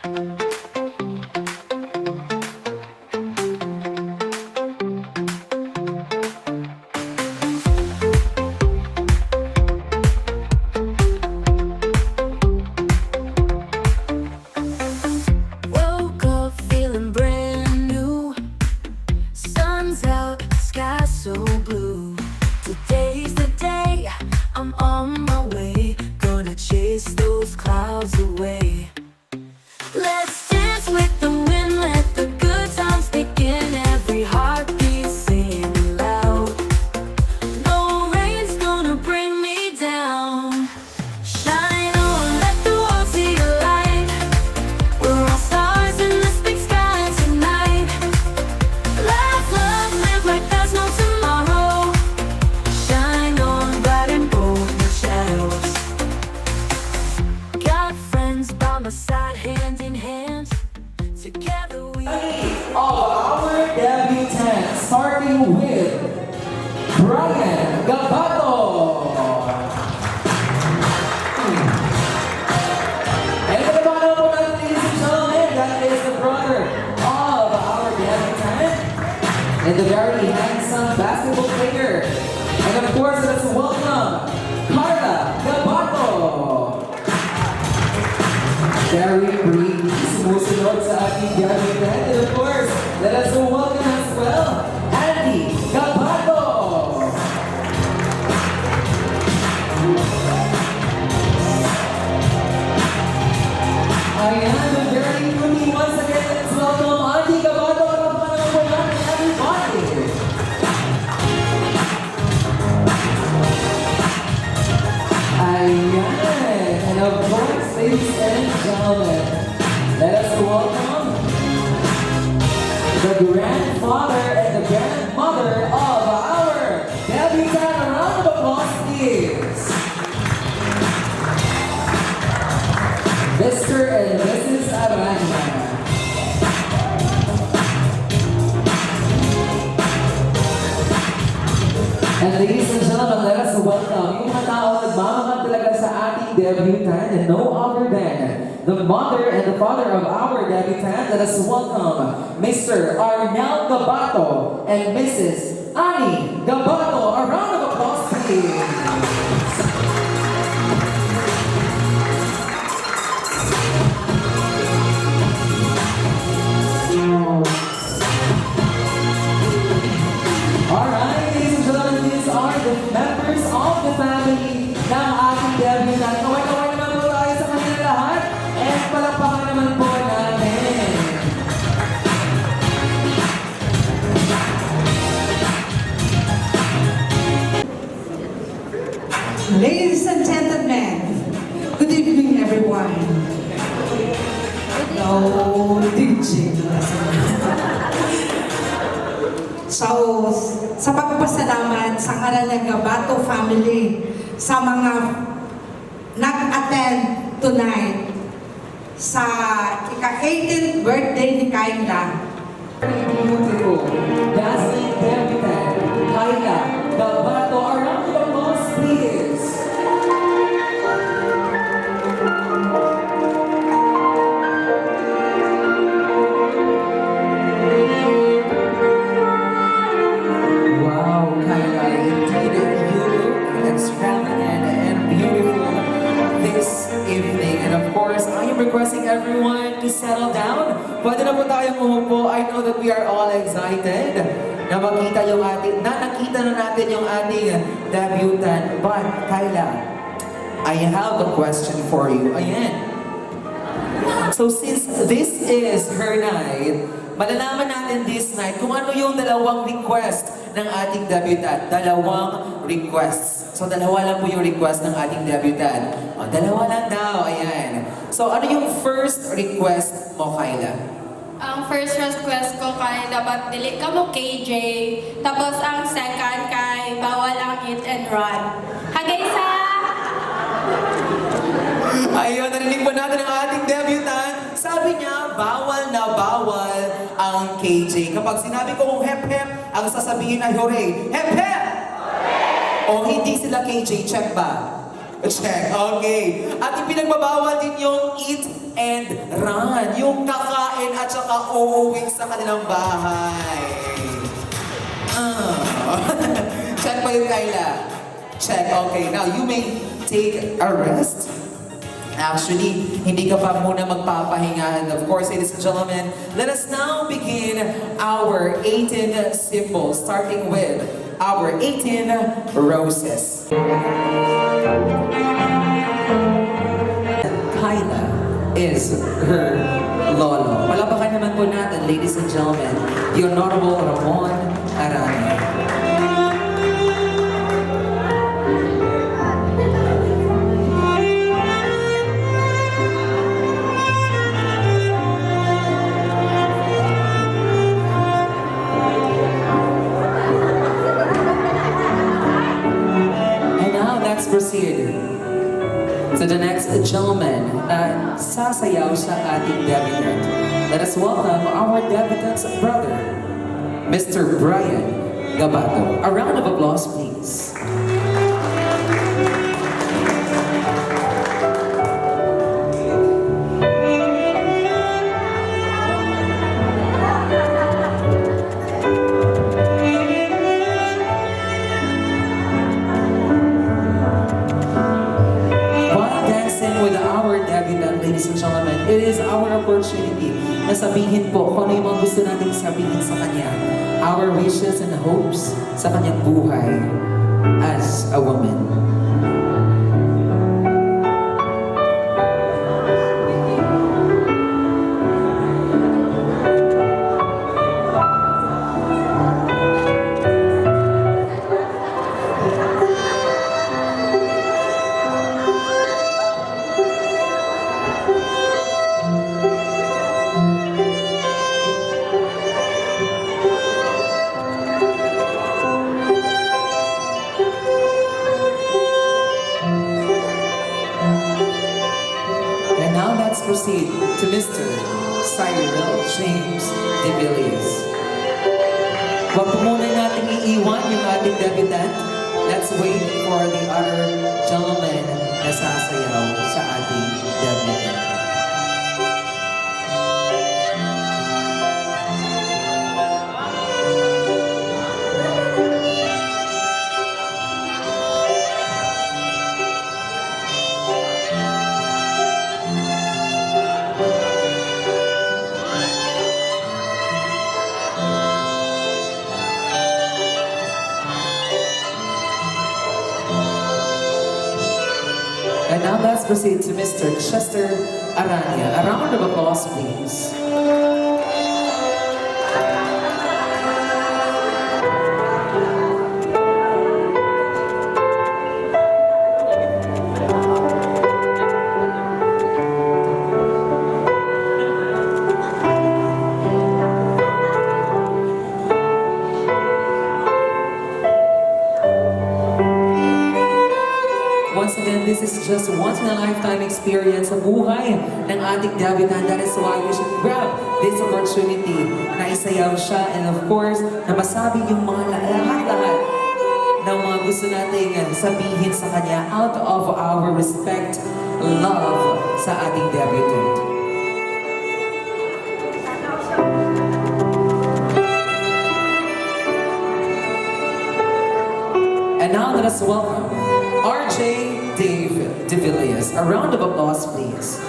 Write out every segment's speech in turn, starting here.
Woke up feeling brand new. Sun's out, sky so blue. Today's the day, I'm on my way. Gonna chase those clouds away. Let's dance with the wind, let the good times begin. Every heartbeat singing loud. No rain's gonna bring me down. Shine on, let the world see your light. We're all stars in this big sky tonight. Laugh, love, live like there's no tomorrow. Shine on, bright and bold, no shadows. Got friends by my side, hand in hand. Together we Of our debutant, starting with Brian Gabato. And the Gabato po natin, ladies and gentlemen, that is the brother of our debutant and the very handsome basketball player. And of course, let's welcome Carla Gabato. Very pretty, sumusunod sa ating debutant. And of course, let us welcome as well, Andy Gabato. Ayan, the very pretty once again. Let's welcome Andy Gabato. Kapanaw po natin, everybody. Ayan, and of course, ladies and gentlemen, let us welcome the grandfather and the grandmother of our debutant. A round of applause, please. Mr. and Mrs. Aranya. And ladies and gentlemen, let us welcome yung mga tao nagmamahal talaga sa ating debutant and no other than the mother and the father of our debutant. Let us welcome Mr. Arnel Gabato and Mrs. Annie Gabato. A round of applause, please. Alright, ladies and gentlemen, these are the members of the family ng ating debutant. Kaway-kaway naman po tayo sa kanila lahat. And palakpakan naman po natin. Ladies and gentlemen, good evening everyone. No, DJ na So, sa pagpasalamat sa ngalan ng Gabato family sa mga nag-attend tonight sa ika-18th birthday ni Kayla. Beautiful, dazzling debutant, Kayla Gabato. A round of applause, please. Wow, Kayla, indeed you look extravagant and beautiful this evening. And of course, I am requesting everyone to settle down. Pwede na po tayong umupo. I know that we are all excited na makita yung ating, nakita na natin yung ating debutant. But, Kayla, I have a question for you. Ayan. So since this is her night, malalaman natin this night kung ano yung dalawang request ng ating debutant. Dalawang requests. So dalawa lang po yung request ng ating debutant. O, dalawa lang daw, ayan. So ano yung first request mo, Kayla? Ang first request ko kay dapat dili ka mo KJ. Tapos ang second kay bawal ang hit and run. Hagay sa Ayun, narinig po natin ang ating debutant. Sabi niya, bawal na bawal ang KJ. Kapag sinabi kong hep-hep, ang sasabihin ay hooray. Hep-hep! O hindi sila KJ, check ba? Check, okay. At ipinagbabawal din yung eat and run. Yung kakain at saka uuwi sa kanilang bahay. Check pa yun, Kyla. Check, okay. Now, you may take a rest. Actually, hindi ka pa muna magpapahinga. And of course, ladies and gentlemen, let us now begin our 18 symbols, starting with our 18 roses. Kyla is her lolo. Palapakan naman po natin, ladies and gentlemen, the Honorable Ramon Arana. Let's proceed to the next gentleman na sasayaw sa ating debutant. Let us welcome our debutant's brother, Mr. Brian Gabato. A round of applause, please. Ladies and gentlemen, it is our opportunity na sabihin po kung ano yung mga gusto nating sabihin sa Kanya. Our wishes and hopes sa Kanyang buhay as a woman. Proceed to Mr. Cyril James De Villiers. Huwag po muna natin iiwan yung ating debutant. Let's wait for the other gentleman na sasayaw sa ating debutant. And now let's proceed to Mr. Chester Arania. A round of applause, please. Once again, this is just once-in-a-lifetime experience sa buhay ng ating debutant. That is why we should grab this opportunity na isayaw siya and of course, na masabi yung mga lahat-lahat ng mga gusto nating sabihin sa kanya out of our respect, love sa ating debutant. And now let us welcome RJ Dave De Villiers. A round of applause, please.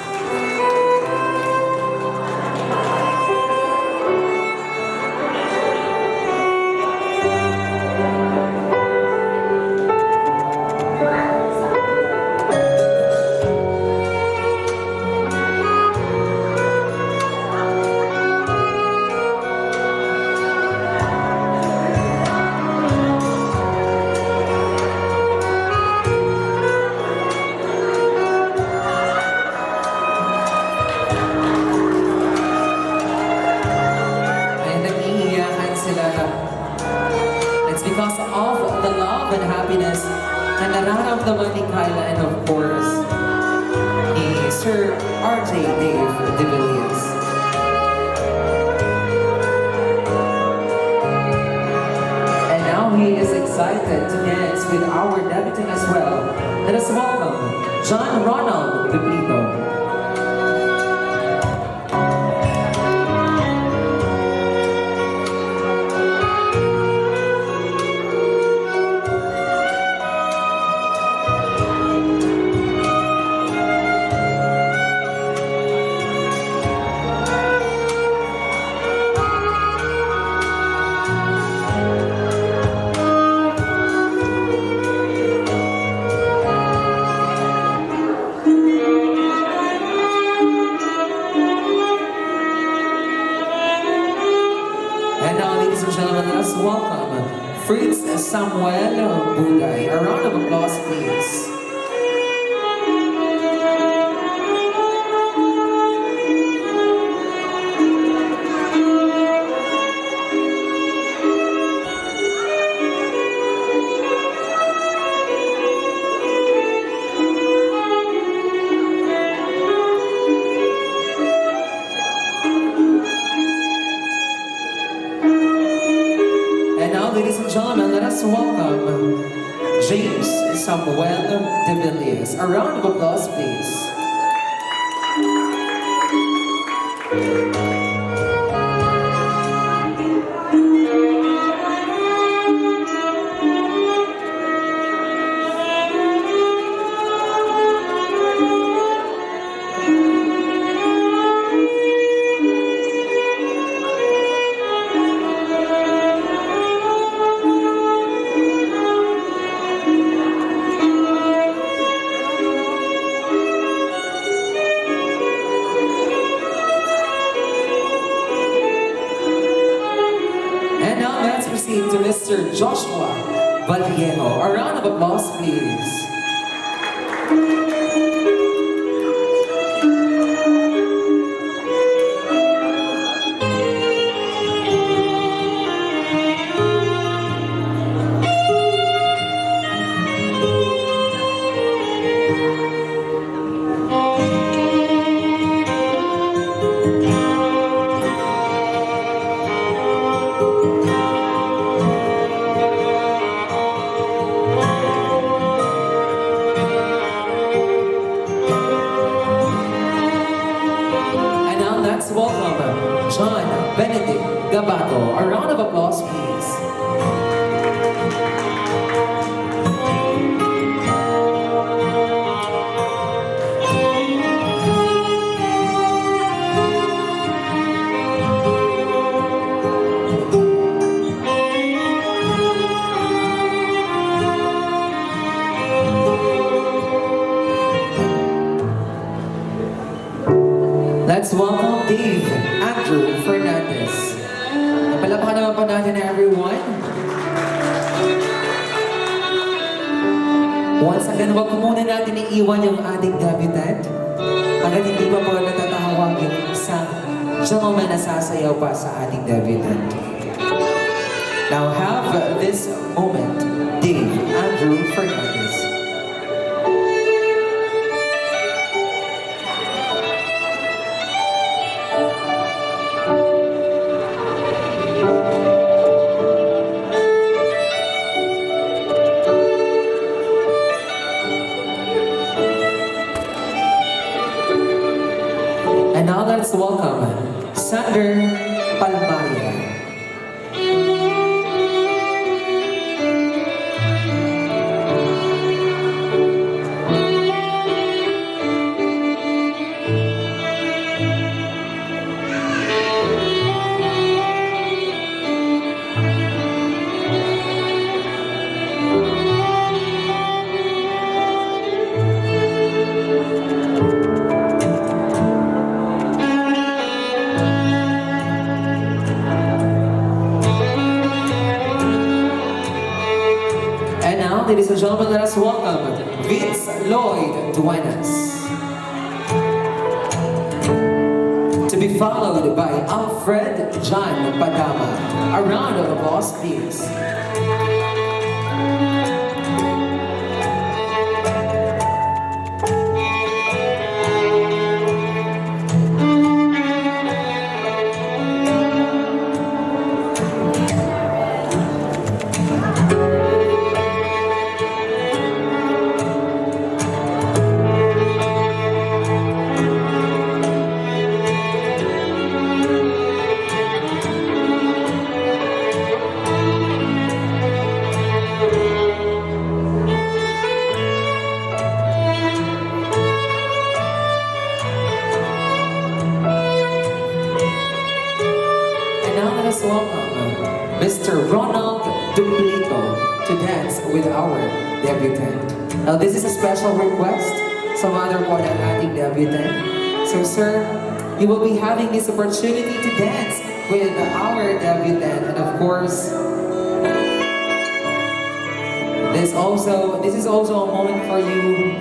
It's because of the love and happiness na nararamdaman ni Kyla and of course ni Sir RJ Dave De Villiers. And now he is excited to dance with our debutant as well. Let us welcome John Ronald Duplito. And now, ladies and gentlemen, let's welcome Fritz Samuel Bugay. A round of applause, please. And now, ladies and gentlemen, let us welcome James Samuel De Villiers. A round of applause, please. And now let's proceed to Mr. Joshua Vallejo. A round of applause, please. And now let's welcome John Benedict Gabato. A round of applause, please. Let's welcome Dave Andrew Fernandez. Napalapakan naman po natin everyone. Once again, wag ko muna natin iiwan yung ating debutant. Hanggang hindi pa po natatawag yung isang gentleman na sasayaw pa sa ating debutant. Now have this moment, Dave Andrew Fernandez. And now let's welcome Sander Palmaria. And now, ladies and gentlemen, let us welcome Vince Lloyd Duenas. To be followed by Alfred John Padama. A round of applause, please. debutant. Now, this is a special request sa mother po ng ating debutant. So, sir, you will be having this opportunity to dance with our debutant. And of course, this is also a moment for you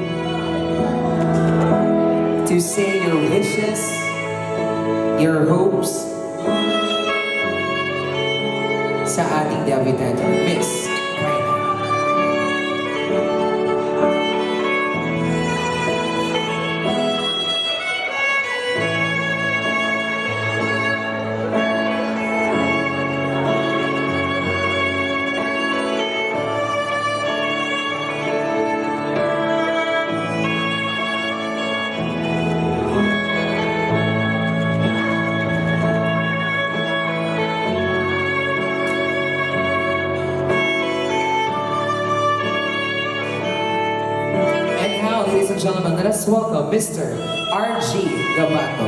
to say your wishes, your hopes sa ating debutant, Miss Kyla. And now, ladies and gentlemen, let us welcome Mr. R.G. Gabato.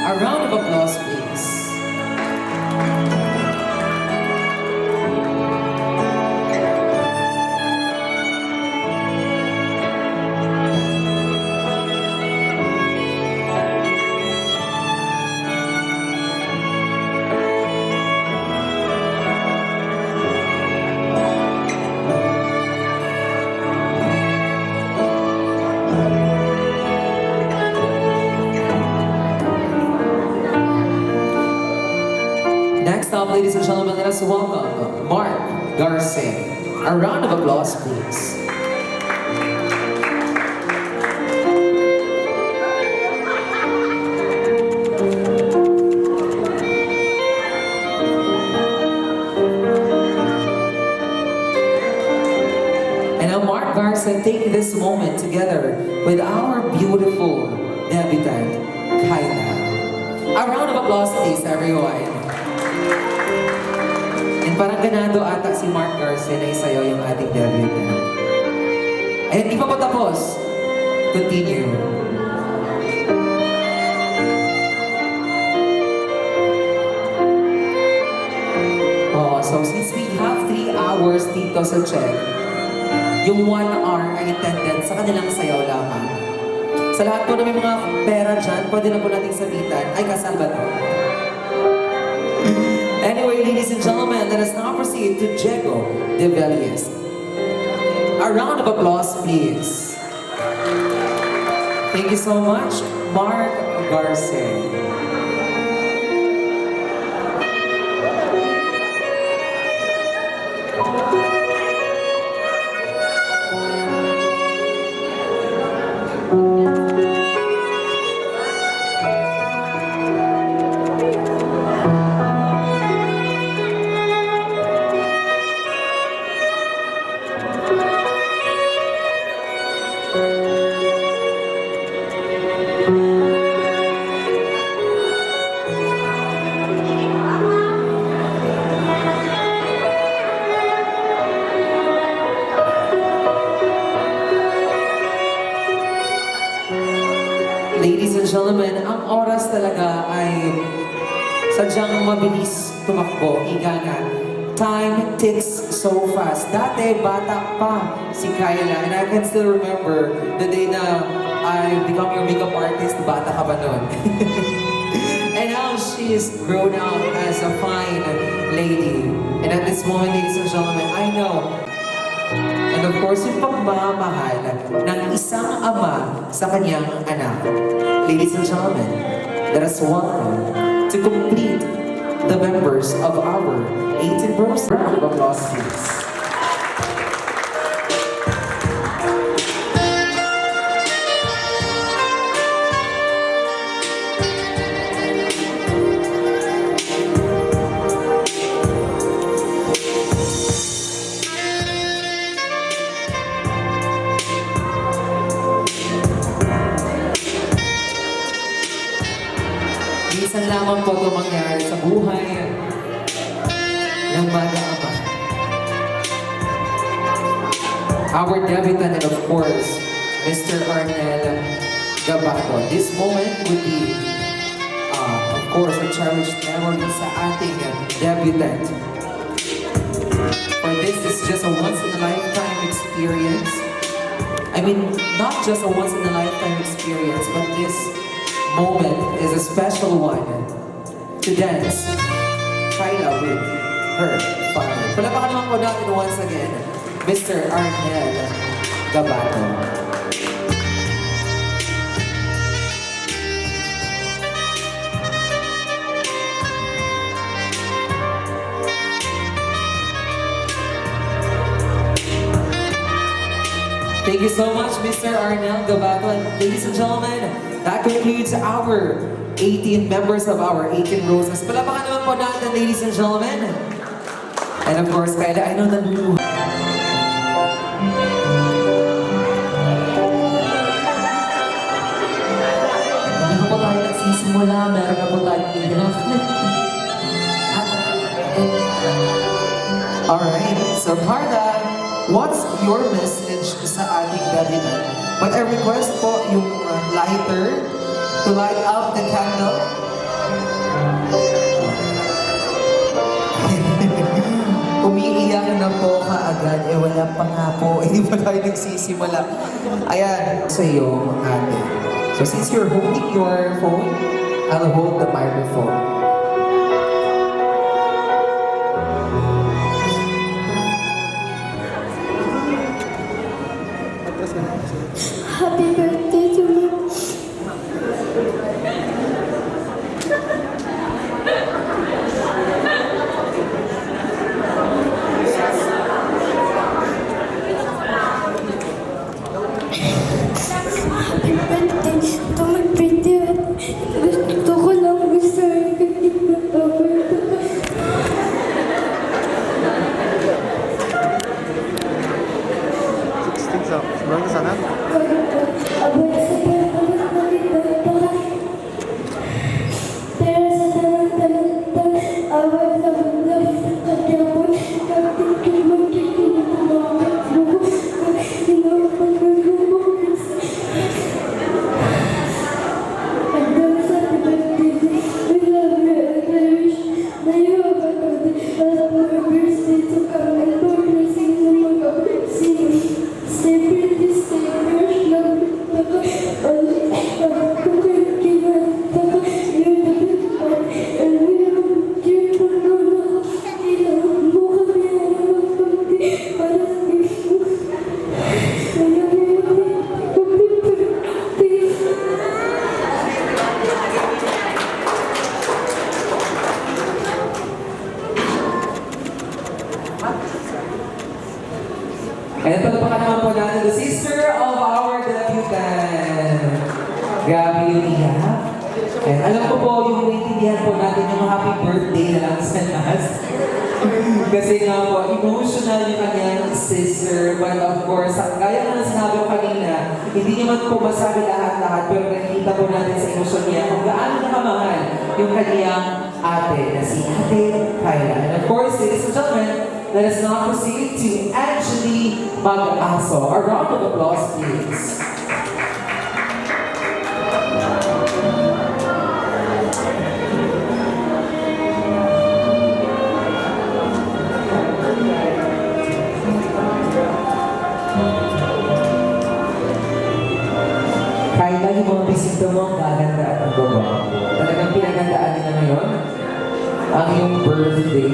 A round of applause, please. Next up, ladies and gentlemen, let us welcome Mark Garce. A round of applause, please. And now, Mark Garza, take this moment together with our beautiful debutant, Kyla. A round of applause, please, everyone. And parang ganado ata si Mark Garza na isayaw yung ating debutant. Ayan, di pa po tapos. Continue. Oh, so since we have 3 hours dito sa check, yung 1 hour ay intended sa kanilang sayaw lamang. Sa lahat po na may mga pera dyan, pwede na po nating sabitan, ay kasal ba to? Anyway, ladies and gentlemen, let us now proceed to Diego de Velies. A round of applause, please. Thank you so much, Mark Garce. Ladies and gentlemen, ang oras talaga ay sadyang mabilis tumakbo. Ika nga, time ticks so fast. Dati, bata pa si Kyla. And I can still remember the day na I become your makeup artist, bata ka ba nun? And now she is grown up as a fine lady. And at this moment, ladies and gentlemen, I know and of course, yung pagmamahal ng isang ama sa kanyang anak. Ladies and gentlemen, let us welcome to complete the members of our 18th birthday. Round of applause, please. Minsan lamang po ito mangyari sa buhay ng mag-aama. Our debutant and of course, Mr. Arnel Gabato. This moment would be, of course, a cherished memory sa ating debutant. For this is just a once-in-a-lifetime experience. I mean, not just a once-in-a-lifetime experience, but this moment is a special one to dance Kyla with her father. Palapakan naman po natin once again, Mr. Arnel Gabato. Thank you so much, Mr. Arnel Gabato. And ladies and gentlemen, that concludes our 18 members of our 18 Roses. Palapakan naman po natin, ladies and gentlemen. And of course, Kyla, I know that you... Hindi pa po tayo nagsisimula, meron na po tayong enough. Alright, so Carla, what's your message sa ating gabinan? But I request po yung lighter to light up the candle. Umiiyak na po kaagad. Eh wala pa nga po. Hindi pa tayo nagsisimula. Ayan, sa iyo, ate. So since you're holding your phone, I'll hold the microphone. Happy birthday to me. Happy birthday to my pretty one. Gusto ko lang gusto Sebelah ke sana. And pagpapakan naman po natin the sister of our debutant, Gabby Lia. And alam ko po, yung naintindihan po natin yung happy birthday na lang sa last. Kasi nga po, emotional yung kanyang sister. But of course, gaya nga ng sinabi ko kanina, hindi naman po masabi lahat-lahat, pero nakikita po natin sa emosyon niya kung gaano nakamahal yung kanyang ate na si Ate Kyla. And of course, ladies and gentlemen, let us now proceed to Angeli Mag-aso. A round of applause, please. Kahit lang yung mga bisita mo, ang gaganda at ang gaba. Talagang pinagandaan nila ngayon ang iyong birthday.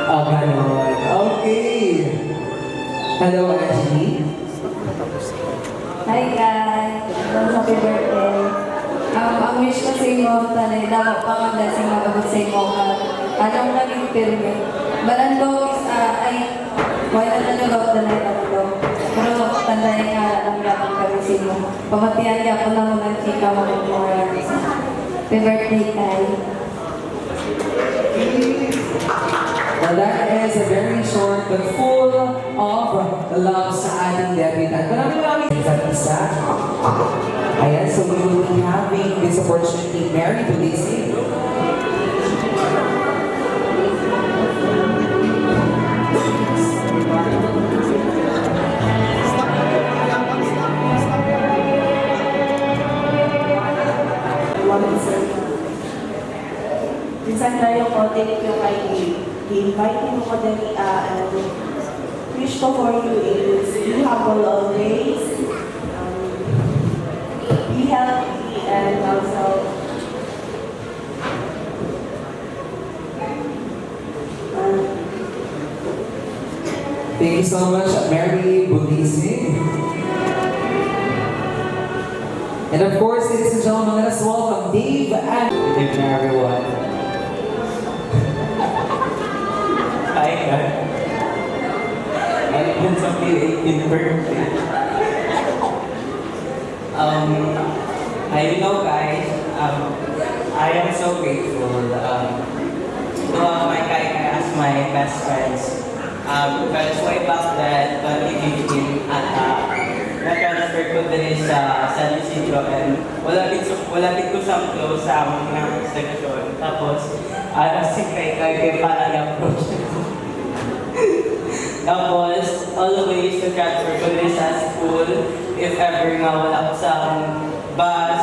Oh, ganon. Okay. Hello, Angeli. Hi guys! Happy birthday! Ang wish ko sa inyo, tanay, dapat pa nga blessing magabot sa inyo ka. Anong naging pirmi? Barando is, why not na love the night at love? Pero tandayin nga ang dapat kami sa inyo. Pamatihan niya po na mga chika mo ng mga Happy birthday, Kai! Well, that is a very short but full of love sa ating debutant. Maraming isa't isa. Ayan, so we will be having this opportunity. Mary, please sing. Minsan tayo ko, thank you kay inviting mo dali, wish ko for you is be humble always, be healthy, and also Thank you so much, Mary Bulisig. And of course, ladies and gentlemen, let us welcome Dave and good evening, everyone. Hi, guys. I'm sa 18th birthday. I know, guys, I am so grateful to have my Kai as my best friends. Because way back then, 2015, na-transfer ko din sa San Isidro and wala din ko siyang close sa aming ng section. Tapos, si Kai para i-approach ko. Tapos, always na-transfer ko din sa school. If ever nga wala ko sa akong bus,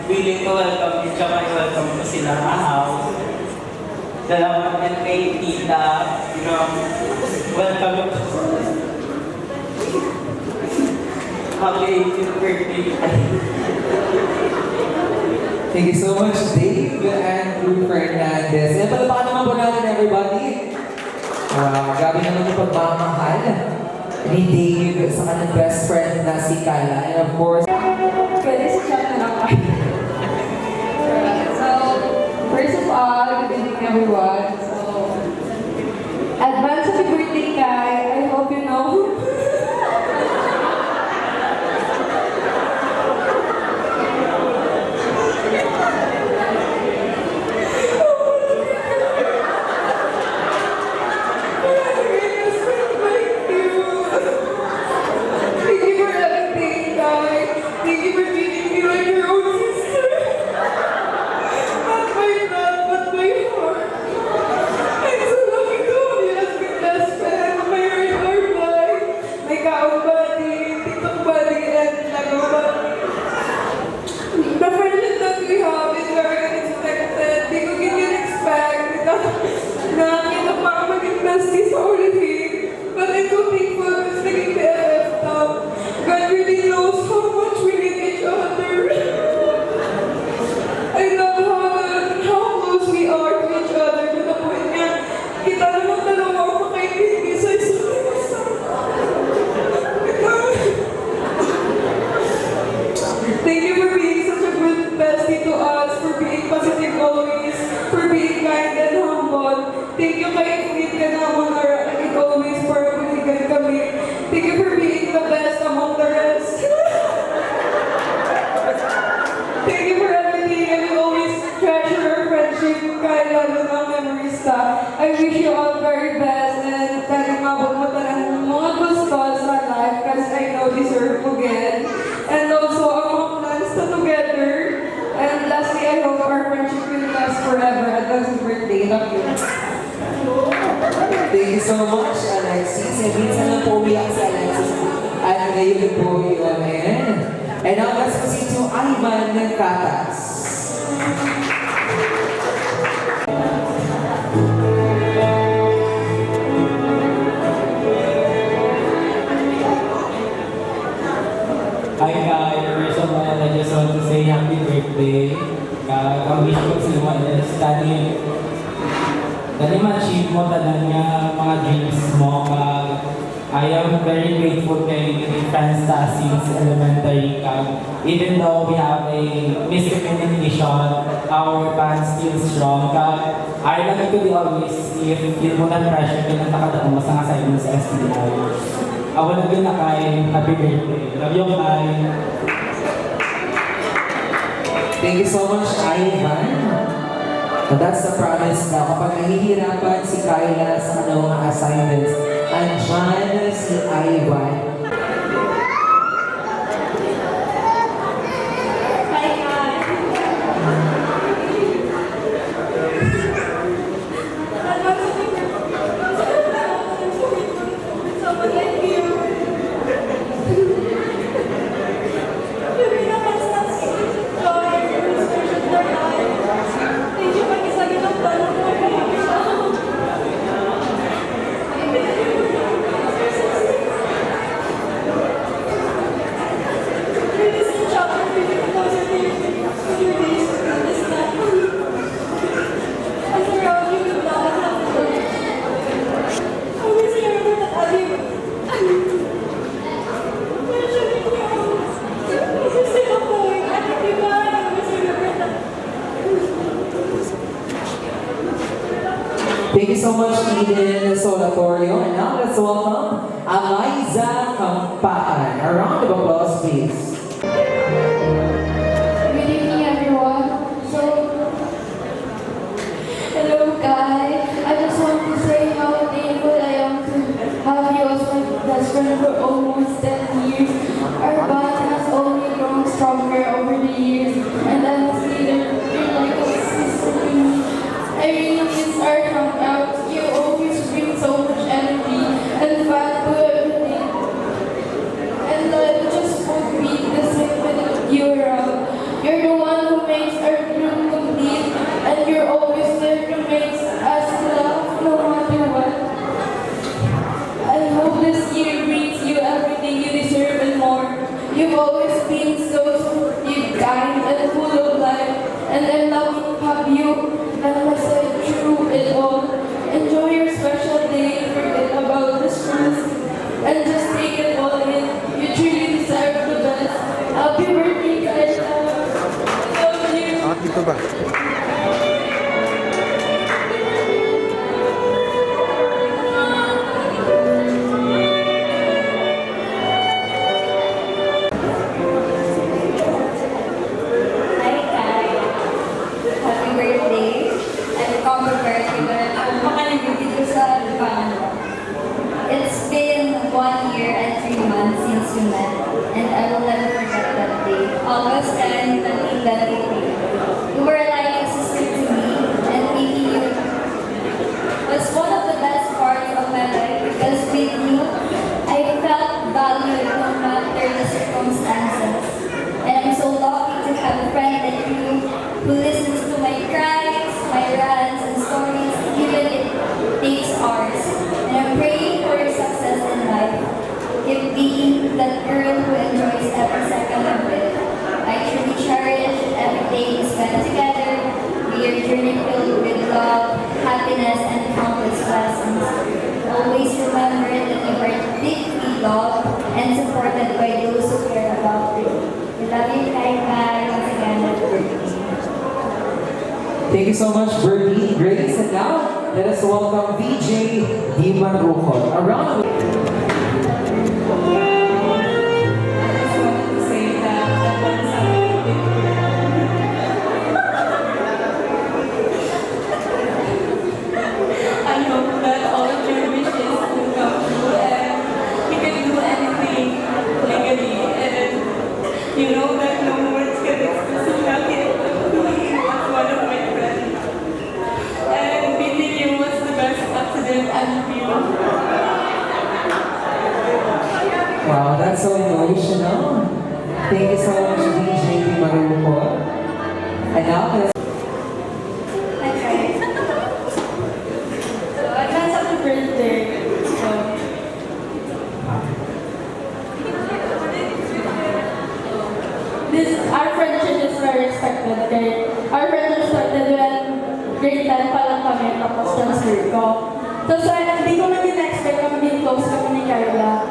willing to welcome you, tsaka i-welcome ko sila sa house. Salamat din kay Tita, welcome to happy 18th birthday. Thank you so much, Dave and Drew Fernandez. And palapakan naman po natin, everybody. Wow, grabe naman yung pagmamahal ni Dave sa kanyang best friend na si Kala. And of course, Pwede sa chat na lang kayo. So, first of all, good evening everyone. So, advance happy birthday, Kai. I hope you know. Thank you for everything, Kai. Thank you for treating me like your own sister. Not my blood, but my heart. I'm so lucky to have you as my best friend, my radar buddy, my kaon buddy, TikTok buddy, and Lego buddy. The friendship that we have is very unexpected. Di ko expect na kita pa ako maging bestie sa ulitin. But I'm so thankful because naging BFF now. God really knows how much we need each other. I love how close we are to each other to the point na kita namang dalawa makaintindi sa isa't isa. Thank you for being such a good bestie to us, for being positive always, for being kind and humble. Thank you kay Ingrid ka naman like always para buligan kami. Thank you for being the best among the rest. Thank you for everything and we always treasure our friendship kaya lalo ng memories ka. I wish you all very best and taring mabot mo talagang mga gusto sa life because I know deserve mo again. And also ang mga plans na together. And lastly, I hope our friendship will last forever. Advance birthday. Love you. thank you so much, Alexis. And minsan lang po umiyak si Alexis. At ngayon po yun. And now let's proceed to Ivan Catas. Hi guys, first of all, I just want to say happy birthday. Ang wish ko sa mga is tani ma-achieve mo talaga nga mga dreams mo. I am very grateful kay Fransta since elementary ka. Even though we have a miscommunication, our band still strong ka. I like to be always if feel mo na pressure ka na nakadaan mo sa side mo sa STI. Awal din na kay happy birthday. Love you, Kai. Thank you so much, Ivan. And that's the promise na kapag nahihirapan si Kyla sa kanyang mga assignments, andyan si Ivan. Hi, guys. Someone like you. Thank you, Eliza Campaan. A round of applause, please. Good evening, everyone. Hello, Kai. I just want to say how thankful I am to have you as my best friend for almost 10 years. Our bond has only grown stronger over the years, and honestly, you're like a sister to me. I really miss our hangouts. You always bring so much energy and fun to everything. And life just won't be the same without you around. You're the one who makes our group complete, and you're always there to make us laugh no matter what. I hope this year brings you everything you deserve and more. You've always been so supportive, kind, and full of life, and I'm lucky to have you and myself through it all. Enjoy your special day, forget about the stress, and just take it all in. You truly deserve the best. Happy birthday, guys. Love you. Dito ba? Hi, Kai. Happy birthday. I'm Coco Birthday. Ang makalagay dito sa Libangan. It's been 1 year and 3 months since we met, and I will never forget that day. August 10, 2023. You were like a sister to me, and meeting you was one of the best parts of my life because with you, I felt valued no matter the circumstances. And I'm so lucky to have a friend like you who listens to my cries, my rants, and stories, even if it takes hours. And I'm praying for your success in life. Keep being that girl who enjoys every second of it. I truly cherish every day we spend together. May your journey filled with love, happiness, and countless blessings. Always remember that you are deeply loved and supported by those who care about you. We love you, Kai Kai. Once again, happy birthday. Thank you so much, Birdie, Grace. And now, let us welcome VJ Di Maruco. A round of I hope that all of your wishes will come true and you can do anything legally. And you know that no words can express how happy I am to you as one of my friends. And meeting you was the best accident I feel. Wow, that's so emotional. Thank you so much, VJ Di Maruco. And now, let's Hi guys. So advance happy birthday. So our friendship is very expected. Okay? Our friendship started when grade 10 pa lang kami tapos transfer ko. So hindi ko na din-expect kami din close kami ni Carla.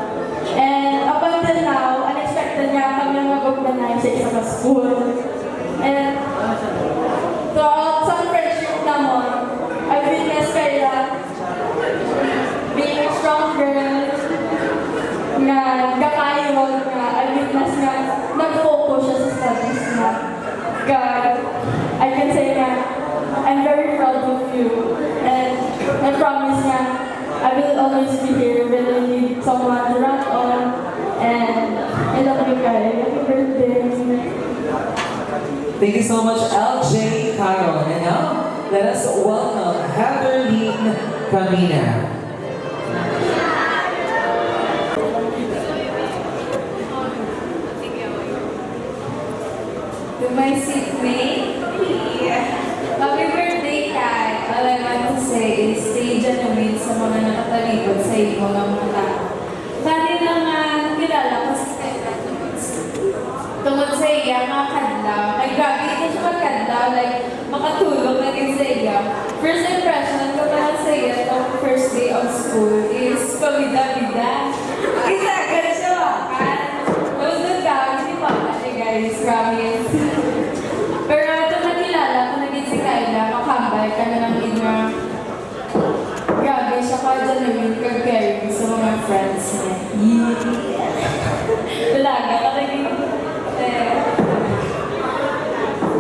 And up until now, unexpected nga kami mag-organize sa isang school. And throughout sa friendship naman, I've witnessed Carla being a strong girl nga kakayon nga I've witnessed nga nag-focus siya sa studies niya. God, I can say that I'm very proud of you and I promise nga I will always be here when you need someone to run on and I love you guys. Happy birthday. thank you so much, LJ Caron. And now, let us welcome Heatherline Camina. To my seatmate, happy birthday, Kai! All I want to say is stay genuine sa mga nakatalikod sa iyo mga tao. Kanina nga kilala ko si Kai tungkol sa iya, mga kadlaw. Ay, grabe, hindi siya magkadlaw. Like, makatulog na din sa iya. First impression ko naman sa iya ng first day of school is pabida-bida. Isa agad siya wakan. Tapos doon ka, hindi pa kasi guys, promise. Pero ito nakilala ko naging si Kyla, kakambay ka na ng inyo. Grabe siya ka genuine, kag-caring sa mga friends. niya. Yeah. Talaga, kasi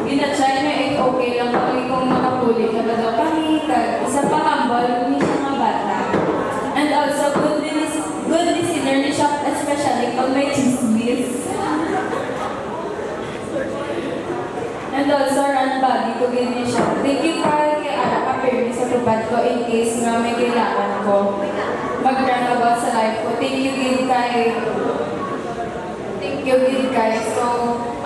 ginatry niya if okay lang kami kung makapuli ka ba daw kami. Isa pa humble, hindi siya mga bata. And also, good listener ni siya, especially pag may chismis. And also, run body ko ganyan siya. Thank you pa kay Ana Kapirmi sa tupad ko in case nga may kailangan ko mag-run about sa life ko. Thank you, Gid kay. So,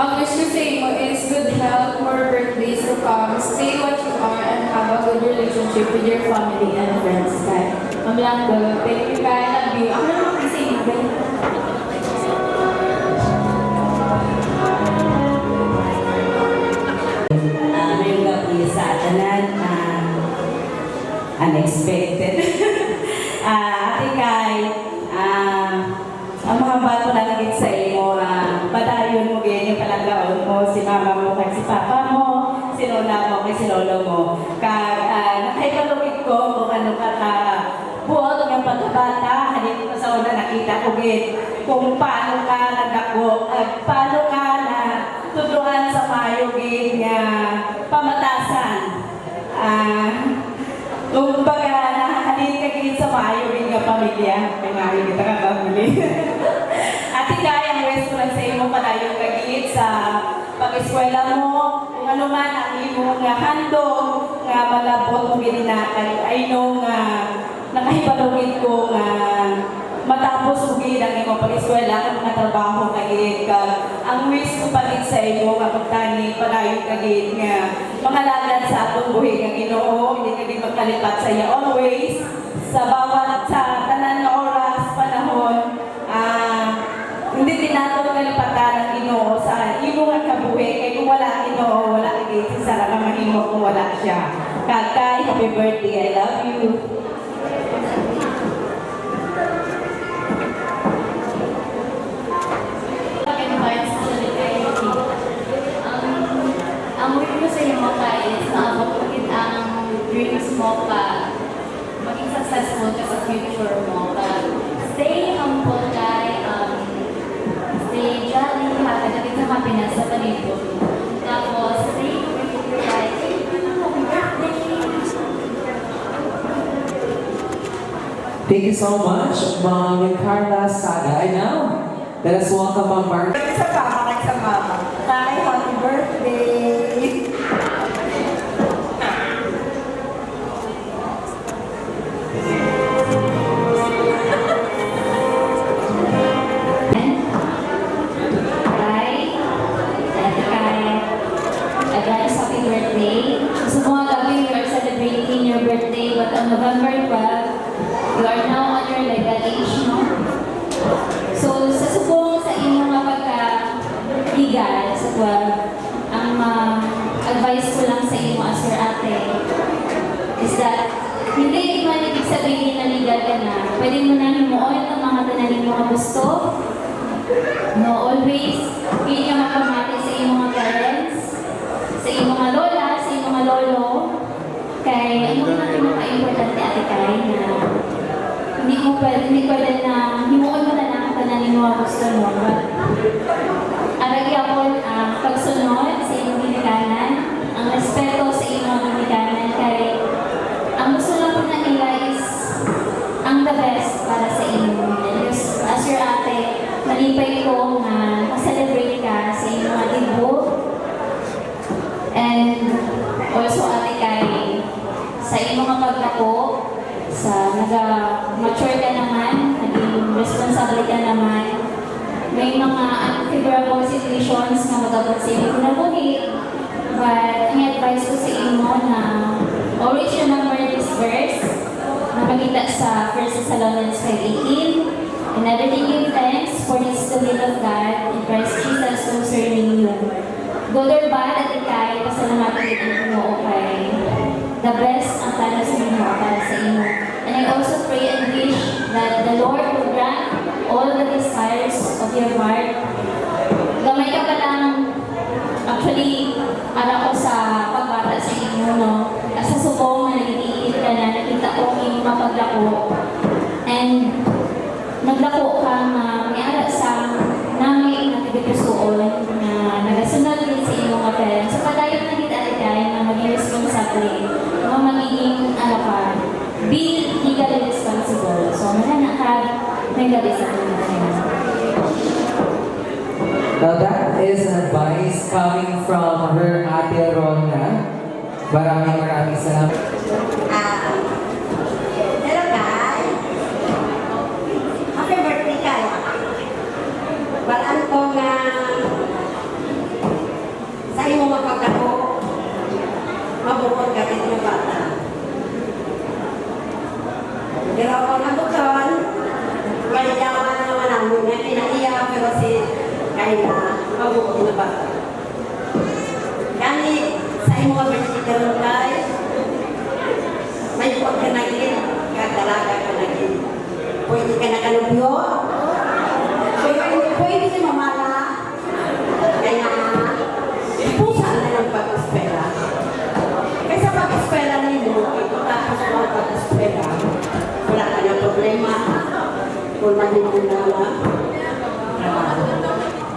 ang wish ko sa inyo is good health, more birthdays to come, stay what you are, and have a good relationship with your family and friends, kay. Mamlang thank you, kay. Love you. Ako naman kasi inibay. Ngayong gabi sa tanan, unexpected. Ate Kay, ang mga bato lang sa imo, padayon mo ganyan palagaon mo, si mama mo kay si papa mo, si lola mo kay si lolo mo. Nakaikalugit ko kung ano ka buot ng pagkabata, halin ko sa una nakita ko kung paano ka nagdako, at paano ka na tutuan sa mayugin nga pamatasan. Kung baga nakahalin ka gid sa mayugin nga pamilya, may mahi kita ka pamilya. Ate Kay, ang wish ko lang sa imo padayon ka gid sa pag-eskwela mo, kung ano man ang imo nga handog nga malabot mo gininakay. I know nga nakahibalugin ko nga matapos ugid ang imong pag-eskwela at mga trabaho kagid ka. Ang wish ko pa din sa imo nga pagtani padayon kagid nga mangalagad sa atong buhi nga Ginoo, hindi kagid magkalipat sa iya always sa bawat sa tanan nga oras panahon. Hindi din nato kalipatan ang Ginoo sa imo nga kabuhi kay kung wala Ginoo wala kagid si Sara ka mahimo kung wala siya. Kay, happy birthday, I love you. Ang wish ko sa iyo is naabot mo ang dreams mo pa maging successful ka sa future mo. Stay humble kay, stay jolly, hagad sa happiness sa palibot. Tapos, stay grateful kay, Thank you so much, Ma'am Carla Saga. And now, let us welcome Ma'am Mark. Sa papa kay sa mama. Tay, happy birthday! Advance happy birthday. Sa mga gabi, you are celebrating your birthday, but on November 12, you are now on your legal age, no? So, sa subong sa inyong mga pagka-legal sa 12, ang advice ko lang sa inyo as your ate is that hindi man ibig sabihin na legal ka na, pwede mo na himuon ang mga tanaling mga gusto. No, always, hindi ka mapamati sa iyong mga parents, sa iyong mga lola, sa iyong mga lolo. Kaya ano na pinaka-importante Ate Kay na hindi pwede na himuon mo na lang ang tanaling mga gusto mo. But, aragi ako ang pagsunod sa iyong ginikanan, ang respeto sa iyong mga ginikanan. Kaya ang gusto lang po na nila is ang the best para sa inyo. And as your ate, malipay ko na ma-celebrate ka sa iyong mga tibo. And also Ate Kay, sa iyong mga pagdako, sa nag-mature ka naman, naging responsable ka naman, may mga unfavorable situations na magabot sa iyong kinabuhi. But ang advice ko sa inyo na always remember this verse na makita sa 1 Thessalonians 5:18. And everything give thanks, for this is the will of God in Christ Jesus concerning you. Good or bad, Ate Kay, pasalamatan din ang Ginoo kay the best ang plano sa inyo para sa inyo. And I also pray and wish that the Lord will grant all the desires of your heart. Gamay ka pa lang, actually, ara ko sa pagbata sa inyo, no? Sa subong na nag-iinit ka na, nakita ko yung mapaglako. And magdako ka mayara sa nami nga tibusuon na nagasunod din sa imong mga parents. So padayon na gid ati kay na maging responsable, nga magiging ano ka, be legally responsible. So mana ka legally responsible. Now that is an advice coming from her Ate Rona. Maraming salamat. Hello guys! Happy birthday kay! Balaan ko nga sa imo mapagkako mabukod ka dito ng bata. Pero ako nabuton, kaliyawan naman namin nga kinaiya pero si kaya mabukod na bata. Gani sa imo ka birthday karon kay may huwag ka naging, kakalaga ka naging. Pwede ka nakalubyo. Pwede ka mamala. Kaya, pusa na ng pag-espera. Kaysa pag-espera ninyo, tapos ang pag-espera, wala ka na problema. Kung manin mo na trabaho.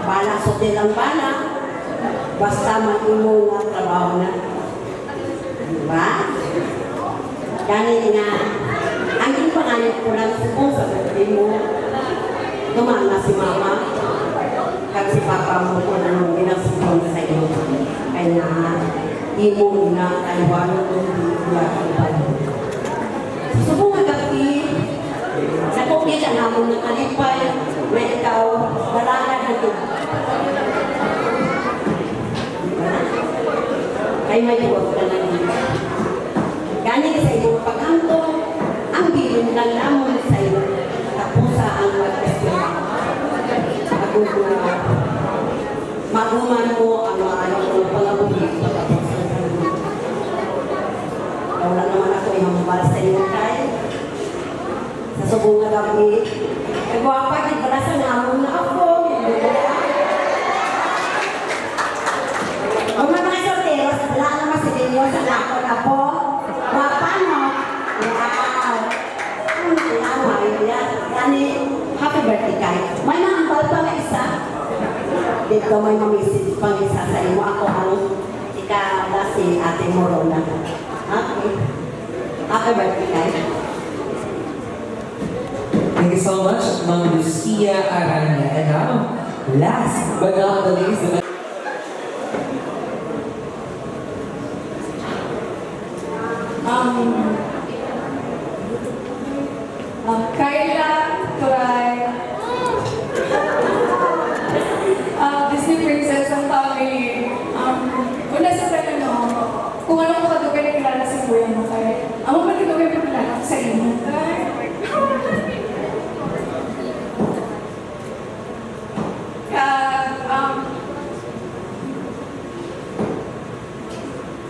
Bala, so lang bala. Basta mag-imo nga trabaho na. Diba? Dahil nga, ang yung pangalit ko lang sa birthday mo, dumana si mama, kag si papa mo ko na nung ginasipon sa iyo. Kaya, di mo na kaiwan kung di kaiwan. Subong nga gabi, nakukita namin ng kalipay, na ikaw, dalaga na ito. Ay may buwag ka na nito. Gani sa iyong pagkanto, ang bilin lang namon sa iyo, tapusa ang mag-espera. Ako na maguman mo ang mga anak ng pangabuhi. Wala naman ako yung mabal sa iyo kay. Sa subong nga gabi, nagwapa, di ba sa namon na ako. Huwag na mga sortero, wala naman si Dino sa lako na po. Paano? Wow! Yani, happy birthday kay. May naambal pa nga isa. Dito may mamisip pang isa sa imo. Ako ang ikala si Ate Morona. Okay. Happy birthday kay. Thank you so much, Ma'am Lucia Arana. And now, last but not the least, Kayla, Turay, Disney Princess ang family. Una sa tanong, kung ano ko kadugay na kilala sa kuya mo kay, ang mga kadugay na kilala ko sa inyo.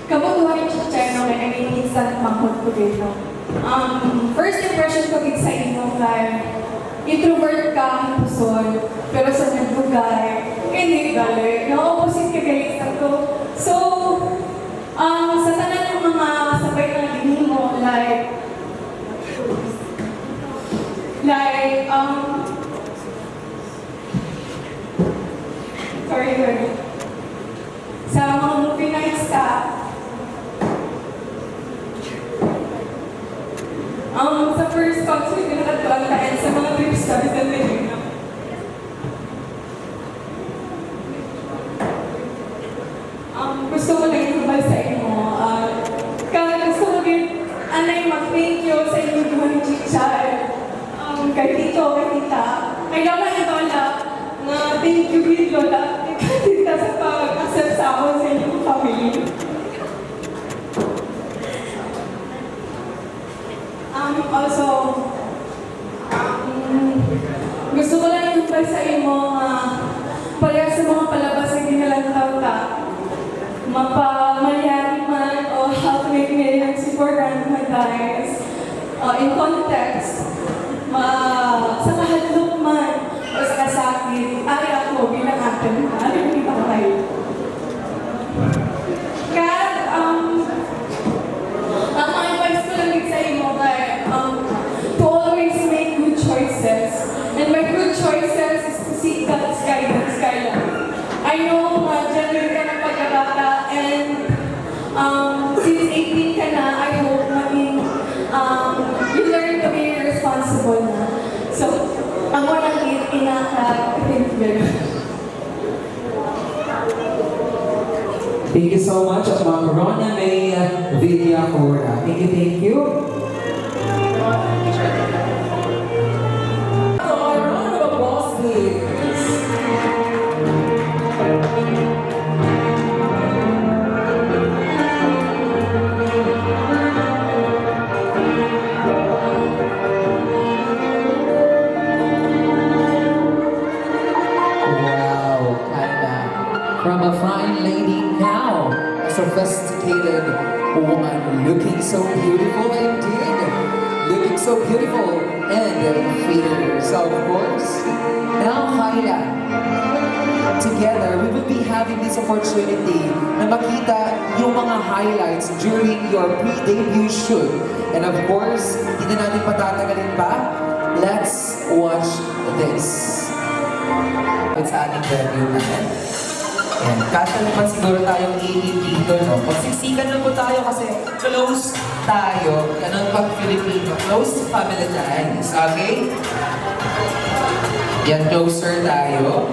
Kamutuhan yung channel na naging instant mahod ko dito. First impression ko sa inyo kay introvert ka ang pusod, pero sa naglugar, hindi gali. Na-opposite ka galit ako. So, sa tanan ng mga sabay na naging mo, sorry. Sa mga movie nights ka, sa first concert na nakatuan tayo sa mga trip stars na nilin. Gusto ko lang ibabal sa inyo. Gusto ko din, anay mag-thank you sa inyo mga ni Chichay. Kay Tito, kay Tita. Kailangan na wala na thank you with Lola. Kay Tita sa pag-accept sa ako sa inyong family. Also, gusto ko lang yung sa imo palaya sa mga palabas na ginalantaw ka, mapamayari man o how to make millions before grandma dies. In context, sa kahadlok man o sa kasakit, ay ako bilang atin, ano yung ipakay? Kaya, ang advice ko lang sa imo kay to always make good choices and choices is to seek God's guidance, Kyla. I know, genuine ka ng pagkabata, and since 18 ka na, I hope maging you learn to be responsible na. So, ang walang inaka-pinagin. Thank you so much, Ma'am Rona May Villacora. Thank you, thank you. Oh, round of applause, please. Wow, Kyla. From a fine lady now, a sophisticated woman, looking so beautiful indeed. Looking so beautiful and fierce, of course. Now, Kyla, together, we will be having this opportunity na makita yung mga highlights during your pre-debut shoot. And of course, hindi na natin patatagalin pa. Let's watch this. It's sa ating debut natin. Ayan, kasya naman siguro tayong dito, no? Pagsiksikan lang po tayo kasi close tayo. Ganun pag Filipino, close to family ties, okay? Yan, closer tayo.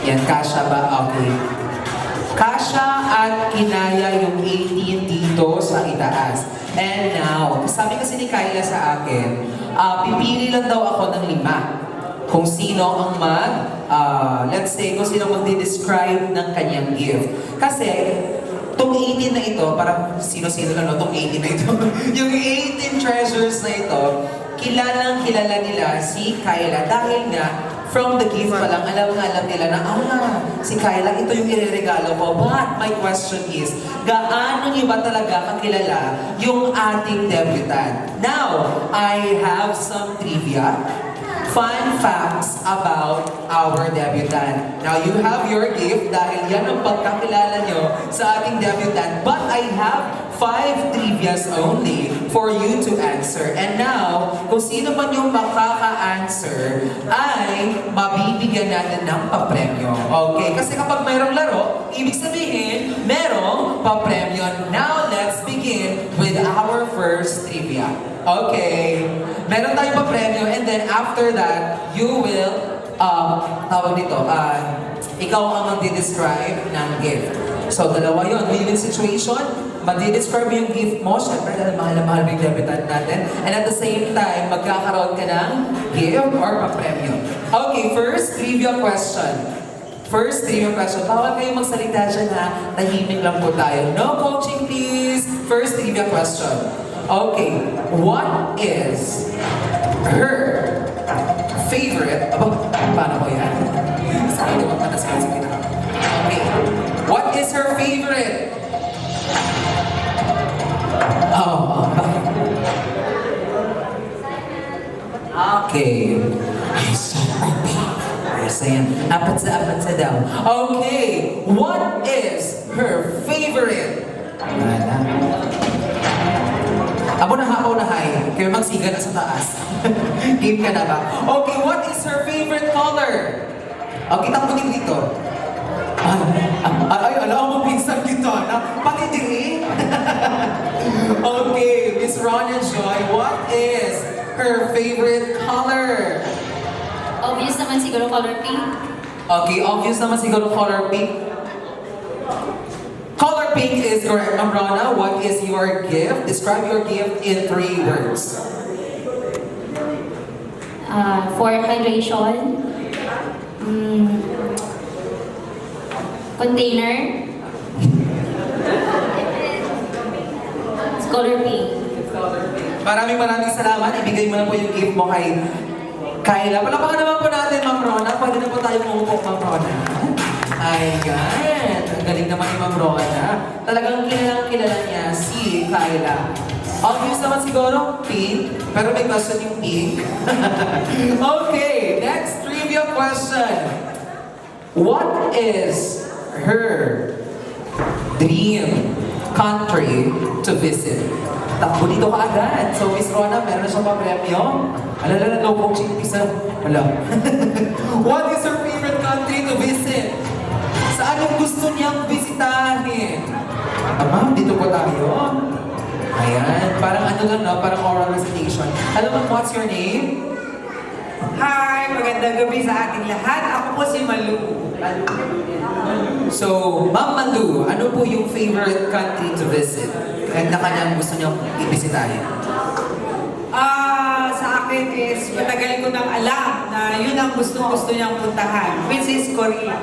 Yan, kasya ba? Okay. Kasya at kinaya yung 18 dito sa itaas. And now, sabi kasi ni Kyla sa akin, pipili lang daw ako ng 5. Kung sino ang let's say, kung sino magdi-describe ng kanyang gift. Kasi, itong 18 na ito, parang sino-sino lang, no? Itong 18 na ito. Yung 18 treasures na ito, kilala nila si Kyla dahil nga, from the gift pa lang, alam nila na, si Kyla, ito yung ireregalo ko. But my question is, gaano niyo ba talaga kakilala yung ating debutant? Now, I have some trivia. Fun facts about our debutant. Now, you have your gift dahil yan ang pagkakilala nyo sa ating debutant. But I have 5 trivias only for you to answer. And now, kung sino man yung makaka-answer, ay mabibigyan natin ng papremyo. Okay? Kasi kapag mayroong laro, ibig sabihin, merong papremyo. Now, let's begin with our first trivia. Okay? Meron tayong papremyo, and then after that, you will, tawag dito, ikaw ang magdi-describe ng gift. So, dalawa yun. Win-win situation, magdi-describe yung gift mo, syempre dahil mahal na mahal yung debutant natin. And at the same time, magkakaroon ka ng gift or papremyo. Okay, first trivia question. Bawal kayong magsalita dyan ha. Tahimik lang po tayo. No coaching please. First trivia question. Okay, what is her favorite... paano ko yan? Saan naman patas ka sa kita? Okay, what is her favorite? Okay. Ayan. Apat sa daw. Okay, what is her favorite? Abo na hay. Kaya magsiga na sa taas. Game ka na ba? Okay, what is her favorite color? Okay, takbo din dito. Alam mo, pinsan kita na. Pati diri. Okay, Miss Rona Joy, what is her favorite color? Obvious naman siguro color pink. Okay, obvious naman siguro color pink. Color pink is correct. Ma'am Rona, what is your gift? Describe your gift in 3 words. For hydration, container, it's color pink. Maraming salamat. Ibigay mo na po yung gift mo kay Kyla. Palapakan naman po natin, Ma'am Rona. Pwede na po tayo umupo, Ma'am Rona. Ayan. Ang galing naman ni Ma'am Rona. Talagang kilala niya si Kyla. Obvious naman siguro, pink. Pero may question yung pink. Okay, next trivia question. What is her dream country to visit? takbo dito ka agad. So, Miss Rona, meron na siyang pa-premyo. Alala na, no pong chickpeas na. Wala. What is her favorite country to visit? Saan yung gusto niyang bisitahin? Ma'am, dito po tayo. Ayan, parang ano lang, no? Parang oral recitation. Alam mo, what's your name? Hi! Magandang gabi sa ating lahat. Ako po si Malu. So, Ma'am Malu, ano po yung favorite country to visit? And na kanyang gusto niyang ibisitahin? Sa akin is, matagal ko nang alam na yun ang gusto niyang puntahan, which is Korea.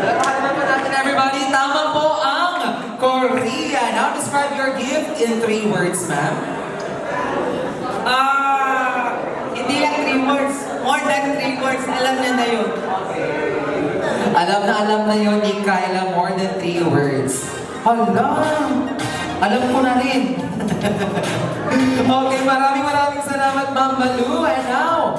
Pakalaman po natin everybody, tama po ang Korea. Now describe your gift in 3 words, ma'am. Hindi lang 3 words, more than 3 words, alam niya na yun. Alam na yun ni Kyla, more than 3 words. Hala! Alam ko na rin. Okay, maraming salamat, Ma'am Malu. And now,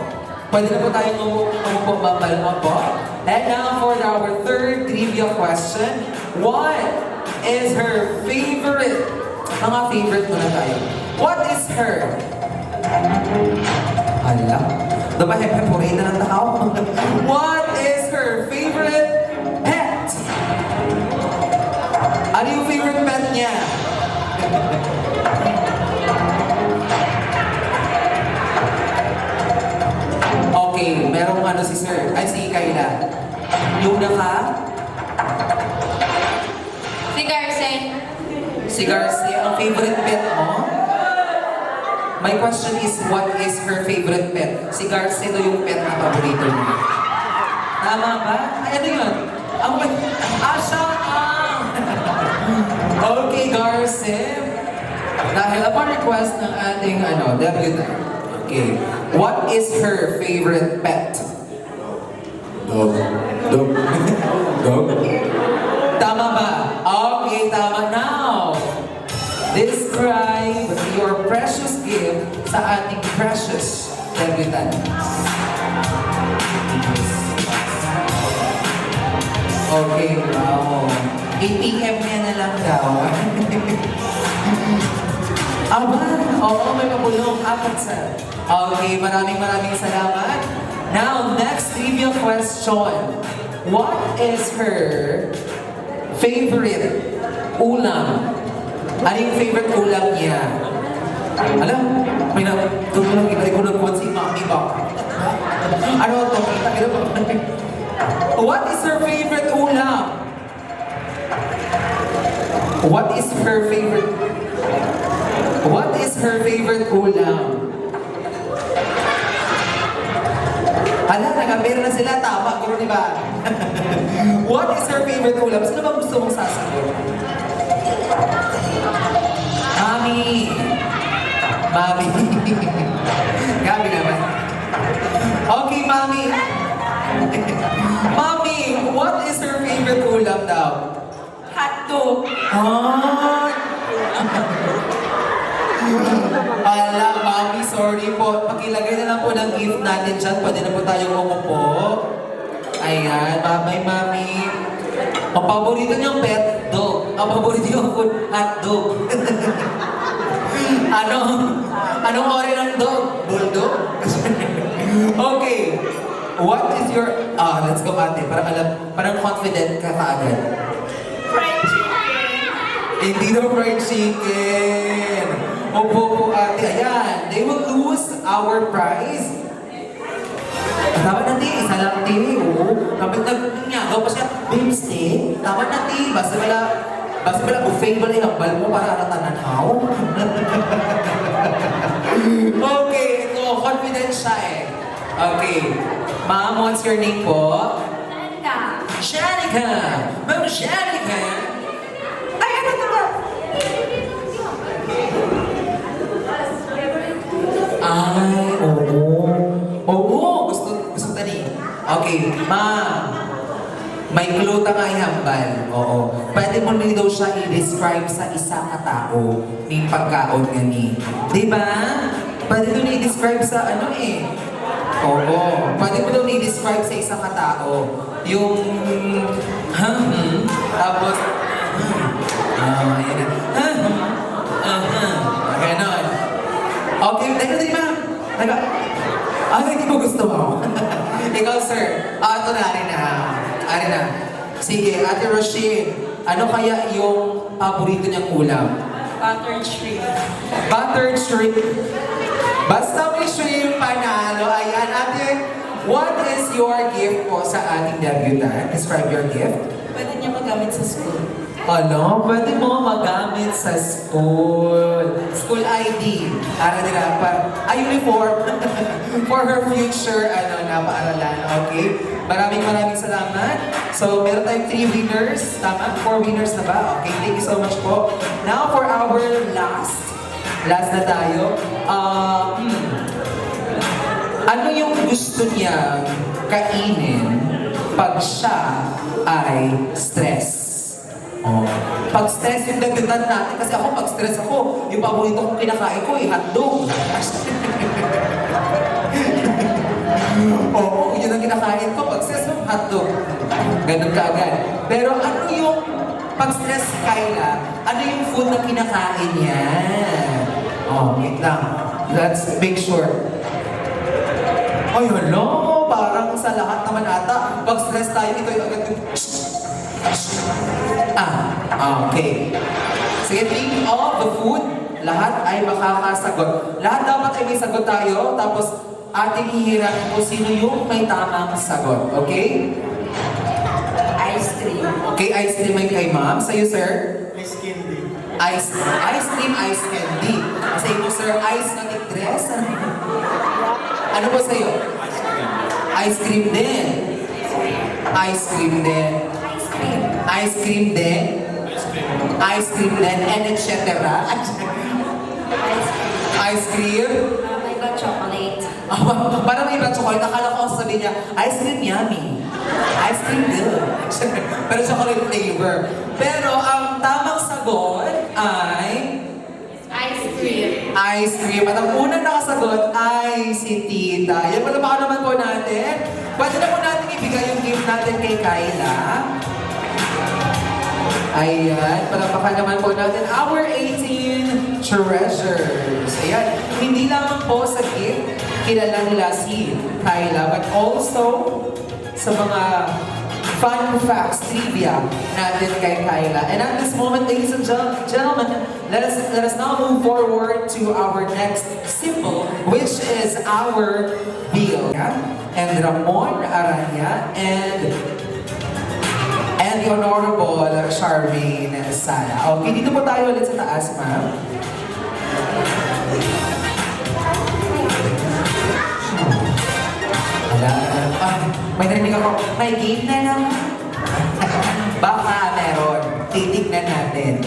pwede na po tayong umupo, Ma'am Malu po. And now for our third trivia question. What is her favorite? Mga favorite muna tayo. What is her? Hala. Diba, hepe-purate na ng tao? What is her favorite pet? Ano yung favorite pet niya? Okay, merong ano si Sir. Ay, si Kayla. Luna ka? Si Garcen. Si Garcia, ang favorite pet mo? My question is, what is her favorite pet? Si Garcia daw yung pet na paborito niya. Tama ba? Ay, ano yun? Ang siya ang! Okay, Garcia. Dahil upon request ng ating debutant. Okay. What is her favorite pet? Dog. Dog. Dog. Tama ba? Okay, tama. Now, describe your precious gift sa ating precious debutant. Okay, wow. 8 p.m. na lang daw. Aba, oo, may mabulong. 4 sa. Okay, maraming salamat. Now, next trivia question. What is her favorite ulam? Ano yung favorite ulam niya? Alam, may natutulong iba ko nagkuhan si Mami ba? Ano ito? Kita ba? What is her favorite ulam? What is her favorite ulam? Hala, nagapira na sila. Tama, guro, di ba? What is her favorite ulam? Sino ba gusto mong sasagot? Mami! Mami! Gabi naman. Okay, Mami! Mami, what is her favorite ulam daw? Hotdog. Ala, Mami, sorry po. Pakilagay na lang po ng gift natin dyan. Pwede na po tayong umupo. Ayan, bye-bye, Mami. Ang paborito niyang pet, dog. Ang paborito niyang food, hotdog. Anong ori ng dog? Bulldog? Okay. What is your... let's go, ate. Parang confident ka kaagad. Fried chicken. Hindi daw fried chicken. Opo po, ate. Ayan. They will lose our prize. Tama na, ti. Isa lang, ti. Oo. Kapag nagnyagaw pa siya, babes, ti. Tama na, ti. Basta wala buffet ba na yung mo para natananaw? Okay, ito. Confident siya eh. Okay. Ma'am, what's your name po? Shanika. Shanika! Ma'am Shanika! Ay, ano ito ba? Ay, oo. Oo, gusto tani. Okay, ma'am. May clue ta nga ihambal. Oo. Pwede mo rin daw siya i-describe sa isang katao ng pagkaon nga ni. Diba? Pwede doon i-describe sa Oo. Pwede mo daw i-describe sa isang katao. Yung... Tapos... ayan na. Okay, hindi ma'am. Hindi mo gusto mo. Ikaw, sir. Ito na, Ari na. Sige, Ate Rochelle, ano kaya yung paborito niyang ulam? Buttered shrimp. Buttered shrimp. Basta may shrimp, panalo. Ayan, ate, what is your gift po sa ating debutant? Describe your gift. Pwede niya magamit sa school. Ano? Pwede mo magamit sa school. School ID. Para nila, uniform. For her future, paaralan. Okay? Maraming salamat. So, meron tayong 3 winners. Tama? 4 winners na ba? Okay, thank you so much po. Now, for our last na tayo. Ano yung gusto niyang kainin pag siya ay stress? Oh. Pag stress yung dagutan natin, kasi ako pag stress ako, yung paborito kong kinakain ko hotdog. Oo, yun ang kinakain ko. Pag stress mo, hotdog. Ganun ka agad. Pero ano yung pag stress, Kyla, ano yung food na kinakain niya? Oh, wait lang. Let's make sure. Ay, hello! Parang sa lahat naman ata, pag stress tayo, ito yung agad yung okay. Sige, think of the food. Lahat ay makakasagot. Lahat dapat ay may sagot tayo, tapos ating hihiramin kung sino yung may tamang sagot. Okay? Ice cream. Okay, ice cream ay kay ma'am. Sa'yo, sir? Ice candy. Ice cream, ice candy. Sa inyo, sir, ice na tigres. Ano po sa'yo? Ice cream din. Ice cream din. Ice cream din. Ice cream din. And etc. Ice cream. May iba chocolate. Parang may iba chocolate. Akala ko sabi niya, ice cream yummy. Ice cream good. Pero chocolate flavor. Pero ang tamang sagot ay Ice cream. ice cream. At ang unang nakasagot ay si Tita. Yan, palamakan naman po natin. Pwede na po natin ibigay yung gift natin kay Kyla. Ayan, palamakan naman po natin our 18 treasures. Ayan, hindi lamang po sa gift, kilala nila si Kyla, but also sa mga fun facts, trivia natin kay Kyla. And at this moment, ladies and gentlemen, let us now move forward to our next symbol, which is our bill. And Ramon Aranya and the Honorable Charmaine Sala. Okay, dito po tayo ulit sa taas, ma'am. May narinig ako, may game na naman. Baka meron. Titignan natin.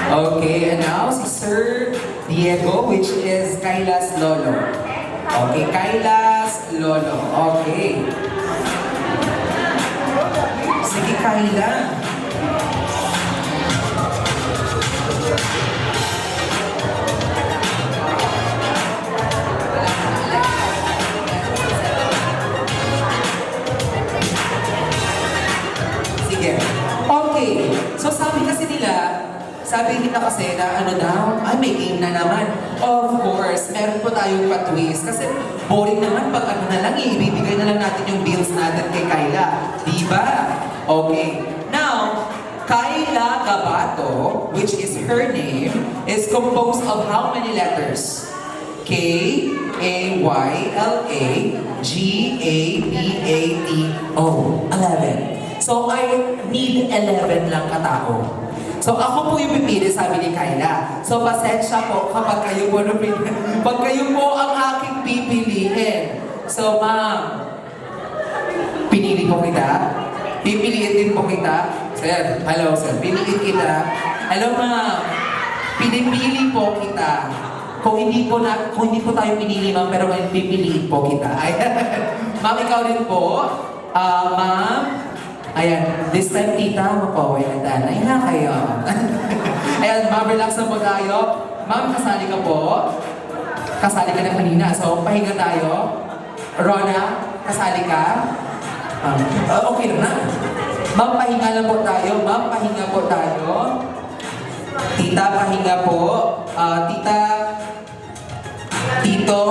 Okay, and now si Sir Diego, which is Kyla's lolo. Okay, Kyla's lolo. Okay. Sige, Kyla. Sige. Okay. So sabi nila kasi na ano daw, ay may game na naman. Of course, meron po tayong pa-twist. Kasi boring naman pag ano na lang ibibigay na lang natin yung bills natin kay Kyla. Diba? Okay. Now, Kyla Gabato, which is her name, is composed of how many letters? K-A-Y-L-A-G-A-B-A-T-O. 11. So, I need 11 lang katao. So, ako po yung pipili, sabi ni Kyla. So, pasensya po kapag kayo po, pag kayo po ang aking pipiliin. So, ma'am, pinili po kita. Pipiliin din po kita. Sir, hello sir. Pipiliin kita. Hello ma'am. Pinipili po kita. Kung hindi po tayo pinili ma'am, pero may pipiliin po kita. Ma'am, ikaw din po. Ma'am. Ayan, this time tita, mapaway na tanay na kayo. Ayan, ma'am, relax na po tayo. Ma'am, kasali ka po. Kasali ka na kanina, so pahinga tayo. Rona, kasali ka? Okay lang na. Ma'am, pahinga lang po tayo. Ma'am, pahinga po tayo. Tita, pahinga po. Tito.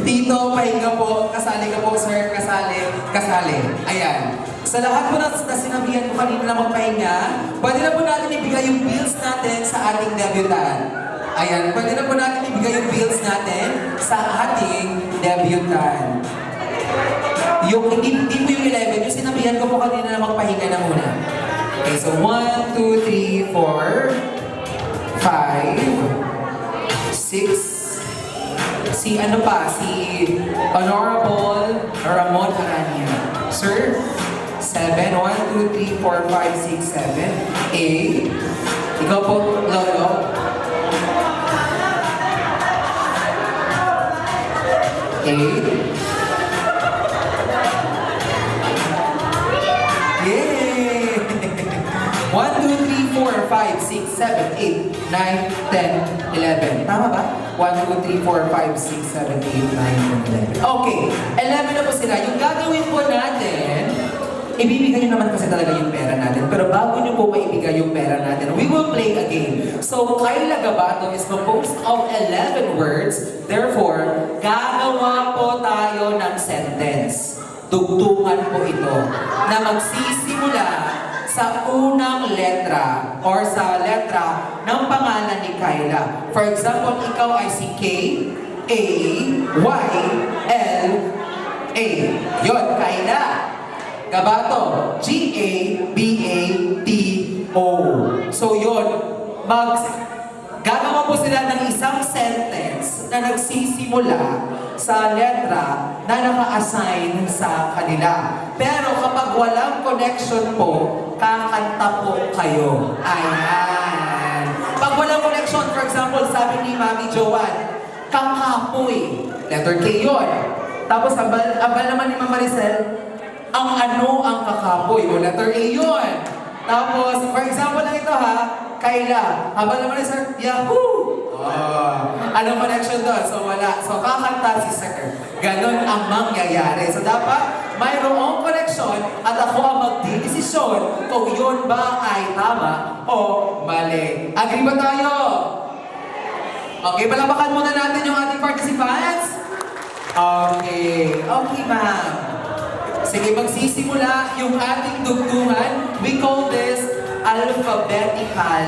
Tito, pahinga po. Kasali ka po, sir. Kasali. Ayan. Sa lahat po na sinabihan ko kanina na magpahinga, pwede na po natin ibigay yung bills natin sa ating debutant. Ayan, pwede na po natin ibigay yung bills natin sa ating debutant. Yung hindi po yung 11, yung sinabihan ko po kanina na magpahinga na muna. Okay, so 1, 2, 3, 4, 5, 6, si Honorable Ramon Arania. Sir, 7, 1, 2, 3, 4, 5, 6, 7, 8. Ikaw po, Lolo. 8. Yay! 1, 2, 3, 4, 5, 6, 7, 8, 9, 10, 11. Tama ba? 1, 2, 3, 4, 5, 6, 7, 8, 9, 10, 11. Okay, 11 na po sila. Yung gagawin po natin, ibibigay nyo naman kasi talaga yung pera natin. Pero bago nyo po maibigay yung pera natin, we will play a game. So, Kyla Gabato is composed of 11 words. Therefore, gagawa po tayo ng sentence. Tugtungan po ito na magsisimula sa unang letra or sa letra ng pangalan ni Kyla. For example, ikaw ay si K, A, Y, L, A. Yun, Kyla. Gabato, G-A-B-A-T-O. So yun, gagawa po sila ng isang sentence na nagsisimula sa letra na naka-assign sa kanila. Pero kapag walang connection po, kakanta po kayo. Ayan. Pag walang connection, for example, sabi ni Mami Joanne, kakapoy. Letter K yun. Tapos abal naman ni Mama Maricel, ang ano ang kakapoy? O letter A yun. Tapos, for example lang ito ha, Kyla. Habang naman ni Sir, Yahoo! Anong connection doon? So wala. So kakanta si Sir. Ganon ang mangyayari. So dapat mayroong connection at ako ang magdidesisyon kung yun ba ay tama o mali. Agree ba tayo? Okay, palabakan muna natin yung ating participants. Okay. Okay, ma'am. Sige, magsisimula yung ating dugtungan. We call this alphabetical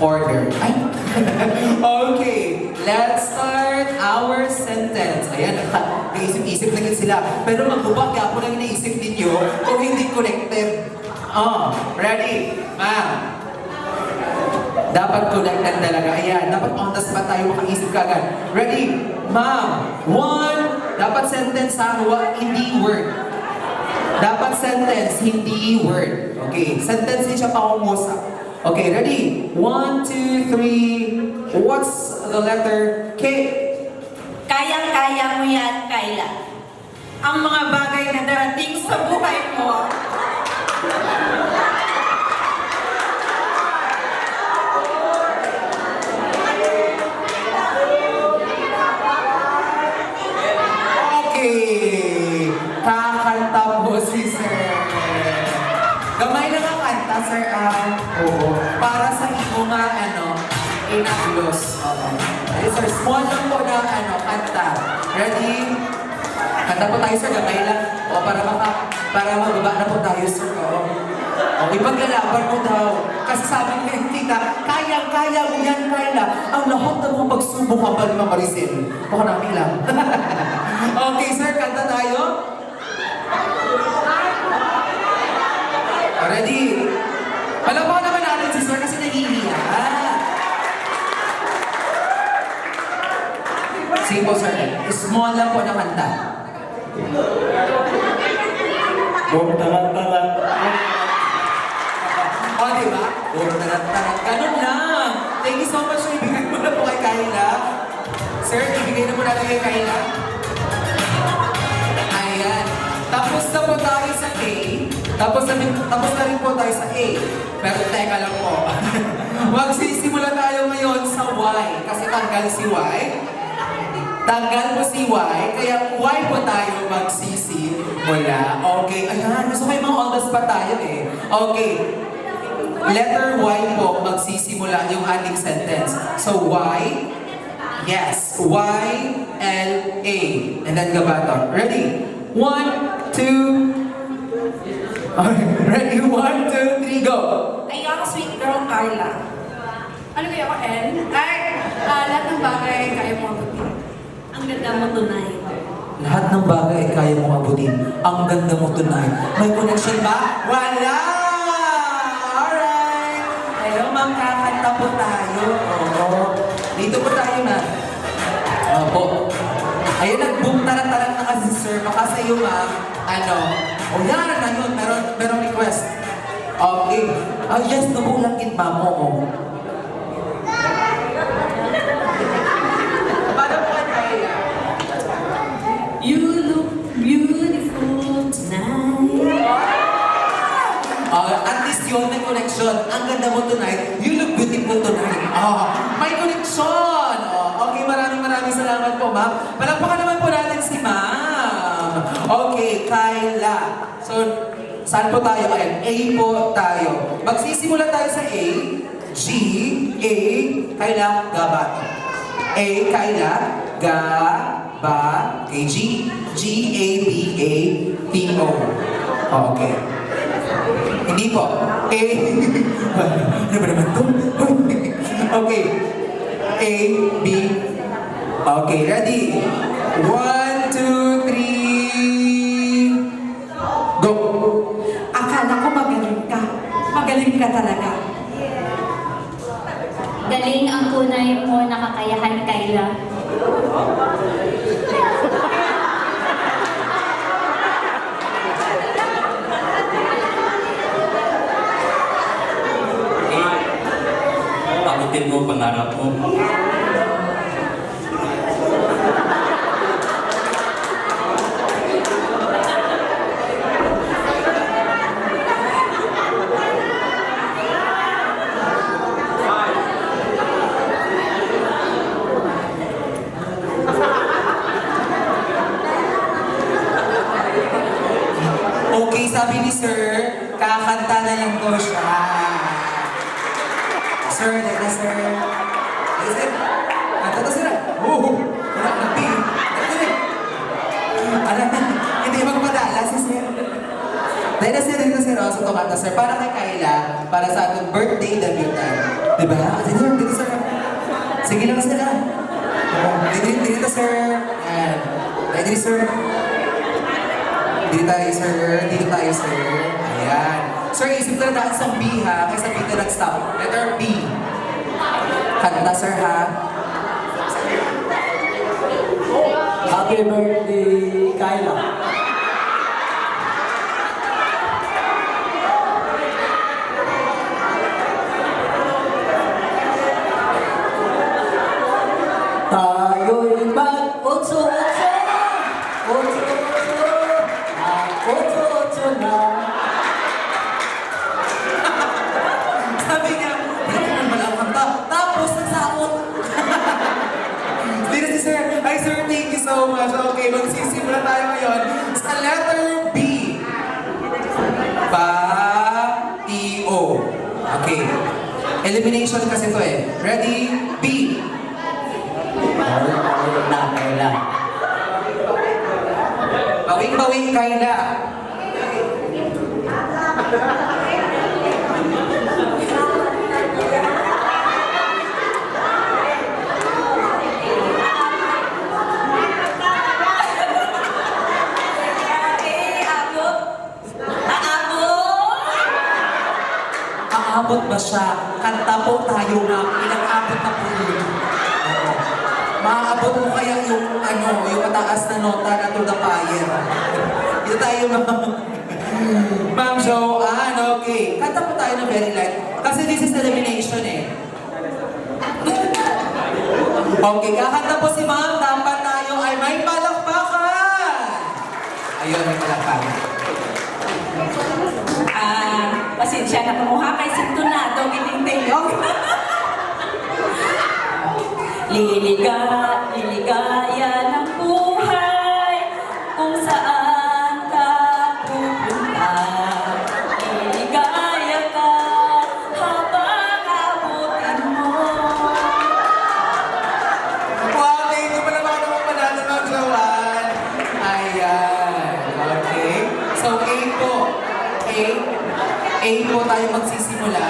order. Ay. Okay, let's start our sentence. Ayan, naisip-isip na sila. Pero magbubag ako lang iniisip ninyo kung hindi connected. Ready? Ma'am. Dapat connected talaga. Ayan, dapat on the spot tayo makaisip kagad. Ready? Ma'am. 1, dapat sentence ha, hindi word. Dapat sentence, hindi word. Okay, sentence din siya pangungusap. Okay, ready? 1, 2, 3. What's the letter K? Kayang-kaya mo yan, Kyla. Ang mga bagay na darating sa buhay mo. Okay, kakanta po si Sir. Gamay na kakanta, Sir. Oo. Para sa iyo nga, inaglos. Okay, Sir, small lang po na, kanta. Ready? Kanta po tayo, Sir. Gamay lang. O, para magbaba na po tayo, Sir. O, ipaglalaban mo daw. Kasi sabi niya, tita, kaya mo yan, Kyla. Ang lahat ng mga pagsubok ang bali Maricel. Baka namin lang. Okay, Sir, kanta tayo. Ready? Palabakan naman natin si Sir kasi nahihiya. Sige po, Sir. Small lang po na kanta. Tarat-tarat. O, diba? Tarat-tarat. Ganun lang. Thank you so much. Ibigay mo na po kay Kyla. Sir, ibigay na po natin kay Kyla. Ayan. Tapos na po tayo sa A. Tapos na rin po tayo sa A. Pero teka lang po. Magsisimula tayo ngayon sa Y. Kasi tanggal si Y. Tanggal mo si Y, kaya Y po tayo magsisimula. Okay, ayan, gusto ko yung mga on the spot tayo eh. Okay, letter Y po magsisimula yung ating sentence. So Y, yes, Y, L, A. And then gabaton. Ready? 1, 2, okay, ready? 1, 2, 3, go! Ay, ang sweet girl, Carla. Ano kaya ako, N? Ay, lahat ng bagay kaya mo abutin. Ang ganda mo tonight. Lahat ng bagay kaya mong abutin. Ang ganda mo tonight. May connection ba? Wala! Alright! Hello, ma'am. Kakanta po tayo. Oo. Dito po tayo, ma'am. Opo. Ayun, nag-boom taran-taran na kasi, sir. Baka sa iyo, ma'am. Ano? O yan na yun. Merong request. Okay. Oh, yes. Nabulangkit, ma'am. Oo. Paano po kayo? You look beautiful tonight. At least yun, may connection. Ang ganda mo tonight. You look beautiful tonight. May connection. Okay, maraming salamat po, ma'am. Palakpakan naman po natin si ma'am. Okay, Kyla. So, saan po tayo? Ayan, A po tayo. Magsisimula tayo sa A. G, A, Kyla, Gabato. A, Kyla, Ga, Ba, okay, G, G, A, B, A, T, O. Okay. Hindi po. A. Ano ba naman to? Okay. A, B. Okay, ready? 1, 2, 3. Go! Akala ko magaling ka. Magaling ka talaga. Galing ang tunay mo na kakayahan, Kyla. Takutin mo pangarap mo. Okay, sabi ni sir, kakanta na lang po siya. Sir, dito sir. Dito sir. Dito sir. Nabi. Dito sir. Hindi magpadala si sir. Dito sir. So, tukanta sir. Para kay Kyla, para sa ating birthday debutant. Diba? Dito sir. Sige lang sila. Dito sir. Ayan. Dito sir. Dito tayo sir. Ayan. Sir, isip na daan sa B ha. Kaya sa B ka nag-stop. Letter B. Kanta sir ha. Happy birthday, Kyla. Tayo'y mag-otso-otso. Otso-otso. Otso-otso na. Sabi niya, hindi naman pala ang kanta. Tapos, nagsakot. Dito si sir. Hi sir, thank you so much. Okay, magsisimula tayo ngayon sa letter B. Pa-T-O. Okay. Elimination kasi to eh. Ready? B. Na, Kyla. Bawing-bawing Kyla. Aabot ba siya? Kanta po tayo nga. Ilang abot na po yun. Oo. Maaabot mo kaya yung yung mataas na nota na to the fire. Dito tayo, ma'am. Ma'am Joanne, okay. Kanta po tayo ng very light. Kasi this is elimination eh. Okay, kakanta po si ma'am. Dapat tayo ay may palakpakan. Ayun, may palakpakan. Pasensya na kumuha kay sintunado, giting-tingog. Liligaya A po tayo magsisimula.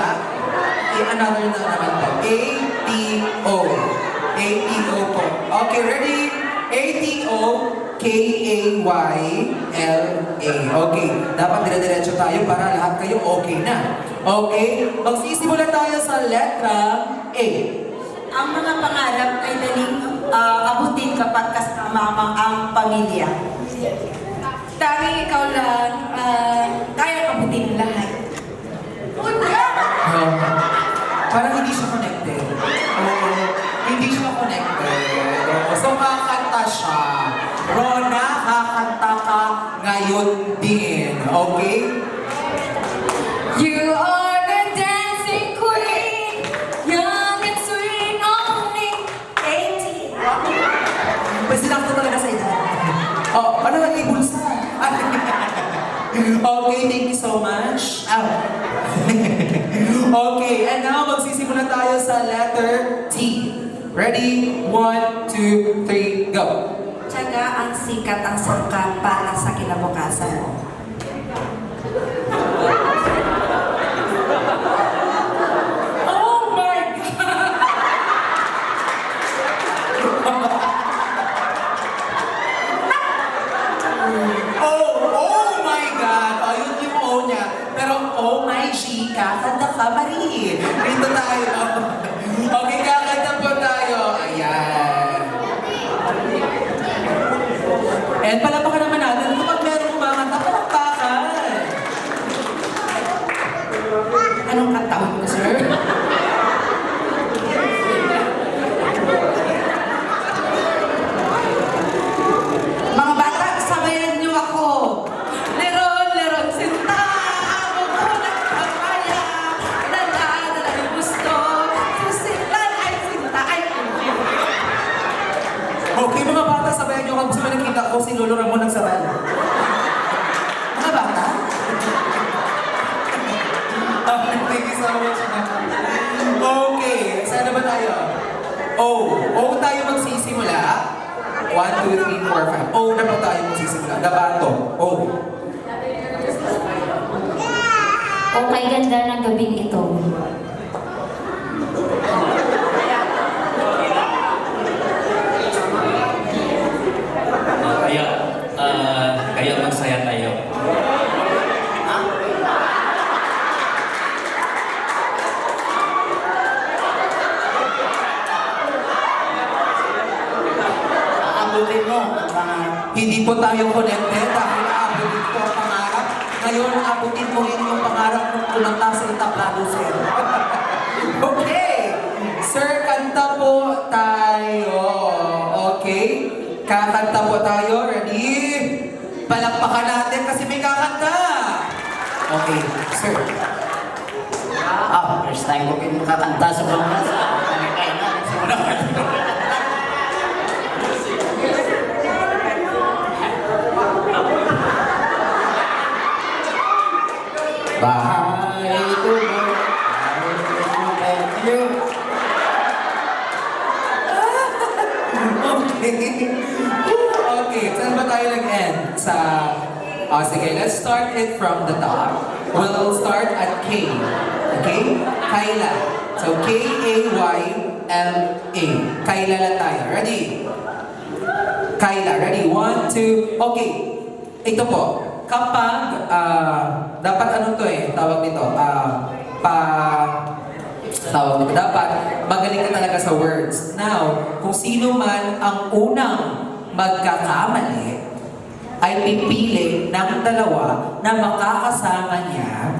Another na naman po. A-T-O. A-T-O po. Okay, ready? A-T-O. K-A-Y-L-A. Okay, dapat dire-diretso tayo para lahat kayo okay na. Okay, magsisimula tayo sa letra A. Ang mga pangarap ay daling abutin kapag kasama ang pamilya. Tanging ikaw lang, kaya abutin lahat. Parang hindi siya connected. Oo, hindi siya connected. Oo, so kakanta siya. Rona, kakanta ka ngayon din. Okay? You are the dancing queen, young and sweet, only 18. Pwede lang ito talaga sa edad. Oh, ano nga yung bulsa? Okay, thank you so much. Okay, and now magsisimula tayo sa letter T. Ready? 1, 2, 3, go! Tiyaga ang sikat ang sangkap para sa kinabukasan mo. Oh my God! Oh my God! Oh, yun yung O niya. Pero oh my G, kakanta ka, Marie. Dito tayo. Okay, kakanta po tayo. Ayan. And palapakan naman natin, kapag meron kumakanta, palakpakan. Anong kantawin mo, sir? Mga bata, sabayan niyo ako. Leron, leron, sinta, amo ko nagpapaya. Dala ng gusto, susilan ay sinta ay Okay, mga bata, sabayan niyo kung gusto mo nakita ko si Lolo Ramon nagsabay. Mga bata? Thank you so much. Okay, saan na ba tayo? O tayo magsisimula. 1, 2, 3, 4, 5. O na ba tayo magsisimula? Dabato. O. Okay, ganda ng gabing ito. Kaya magsaya tayo. Aabutin mo ang mga Hindi po tayo connected dahil aabutin po ang pangarap. Ngayon, aabutin mo rin yung pangarap kung kumanta sa entablado, sir. Okay. Sir, kanta po tayo. Okay? Kakanta po tayo. Ready? Palakpakan natin kasi may kakanta. Okay. Sir. first time ko kayo makakanta sa mga sa kaya na. Bahay ko Okay, saan ba tayo nag-end? Sige, let's start it from the top. We'll start at K. Okay? Kayla. So, K-A-Y-L-A. Kayla lang tayo. Ready? Kayla. Ready? 1, 2, okay. Ito po. Kapag, dapat ano to tawag nito, dapat magaling ka talaga sa words. Now, kung sino man ang unang magkakamali, ay pipili ng dalawa na makakasama niya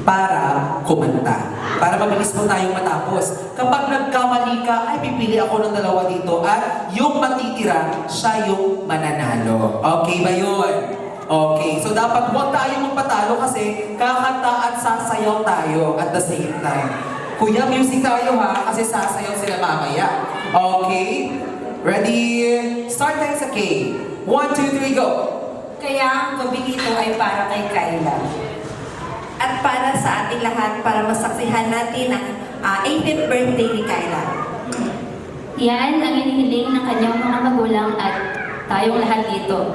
para kumanta. Para mabilis po tayong matapos. Kapag nagkamali ka, ay pipili ako ng dalawa dito at yung matitira, siya yung mananalo. Okay ba yun? Okay, so dapat huwag tayong magpatalo kasi kakanta at sasayaw tayo at the same time. Kuya, music tayo ha, kasi sasayaw sila mamaya. Okay? Ready? Start tayo sa K. 1, 2, 3, go! Kaya ang gabi ito ay para kay Kayla. At para sa ating lahat, para masaksihan natin ang 18th birthday ni Kayla. Yan ang inihiling ng kanyang mga magulang at tayong lahat dito.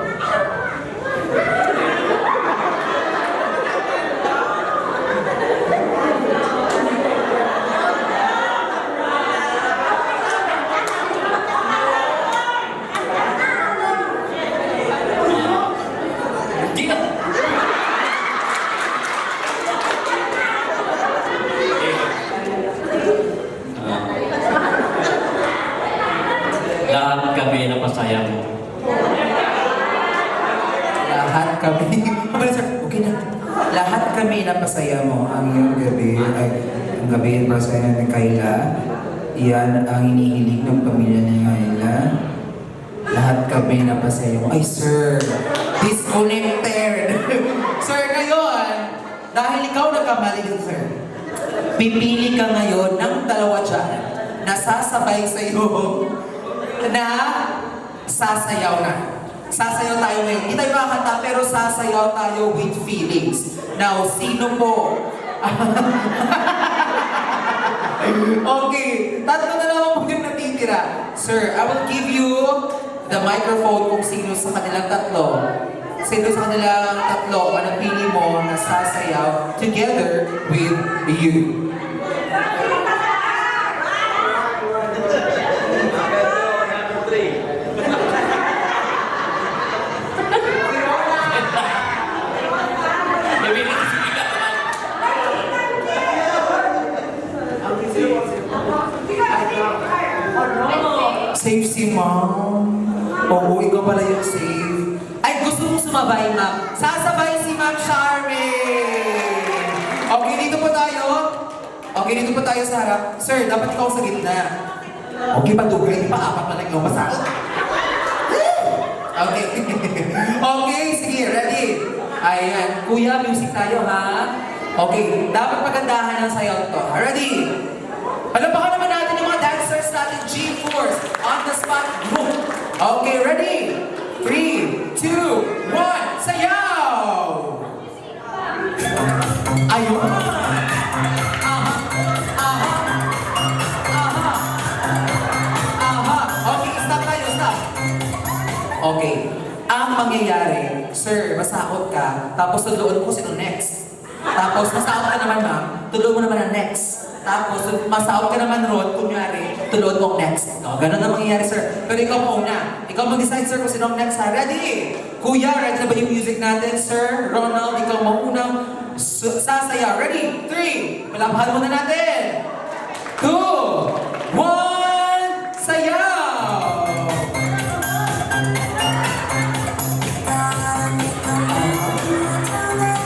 kami napasaya mo ang iyong gabi, ay ang gabi para sa ni Kayla. Iyan ang inihiling ng pamilya ni Kayla. Lahat kami napasaya mo. Ay, sir! Disconnected! Sir, ngayon, dahil ikaw nagkamali din, sir, pipili ka ngayon ng dalawa dyan na sasabay sa iyo na sasayaw na. Sasayaw tayo ngayon. Hindi tayo makakanta, pero sasayaw tayo with feelings. Now, sino po? Okay, tatlo na lang po yung natitira. Sir, I will give you the microphone kung sino sa kanilang tatlo. Sino sa kanilang tatlo ang napili mo na sasayaw together with you. Save si Ma'am. Oo, ikaw pala yung save. Ay, gusto mong sumabay, Ma'am. Sasabay si Ma'am Charmaine. Okay, dito po tayo. Okay, dito po tayo sa harap. Sir, dapat ikaw sa gitna. Okay, patugay. Pa-apat na lang yung masakot. Okay. Okay, sige, ready. Ayan. Kuya, music tayo, ha? Okay, dapat pagandahan ang sayaw to. Ready? Palapakan naman natin yung mga dancers natin, G-Force, on the spot group. Okay, ready? 3, 2, 1, sayaw! Ayun! Aha! Aha! Aha! Aha! Okay, stop tayo, stop. Okay, ang mangyayari, sir, masakot ka, tapos tuloon ko sino next. Tapos masakot ka naman, ma'am, tuloon mo naman ang next. Tapos, masaot ka naman ron, kunyari, tulood mo next. No, ganun na mangyayari, sir. Pero ikaw mauna. Ikaw mag-decide, sir, kung sinong next, ha? Ready? Kuya, ready na ba yung music natin, sir? Ronald, ikaw maunang sasaya. Ready? 3. Palapahan muna natin. 2, 1, sayaw!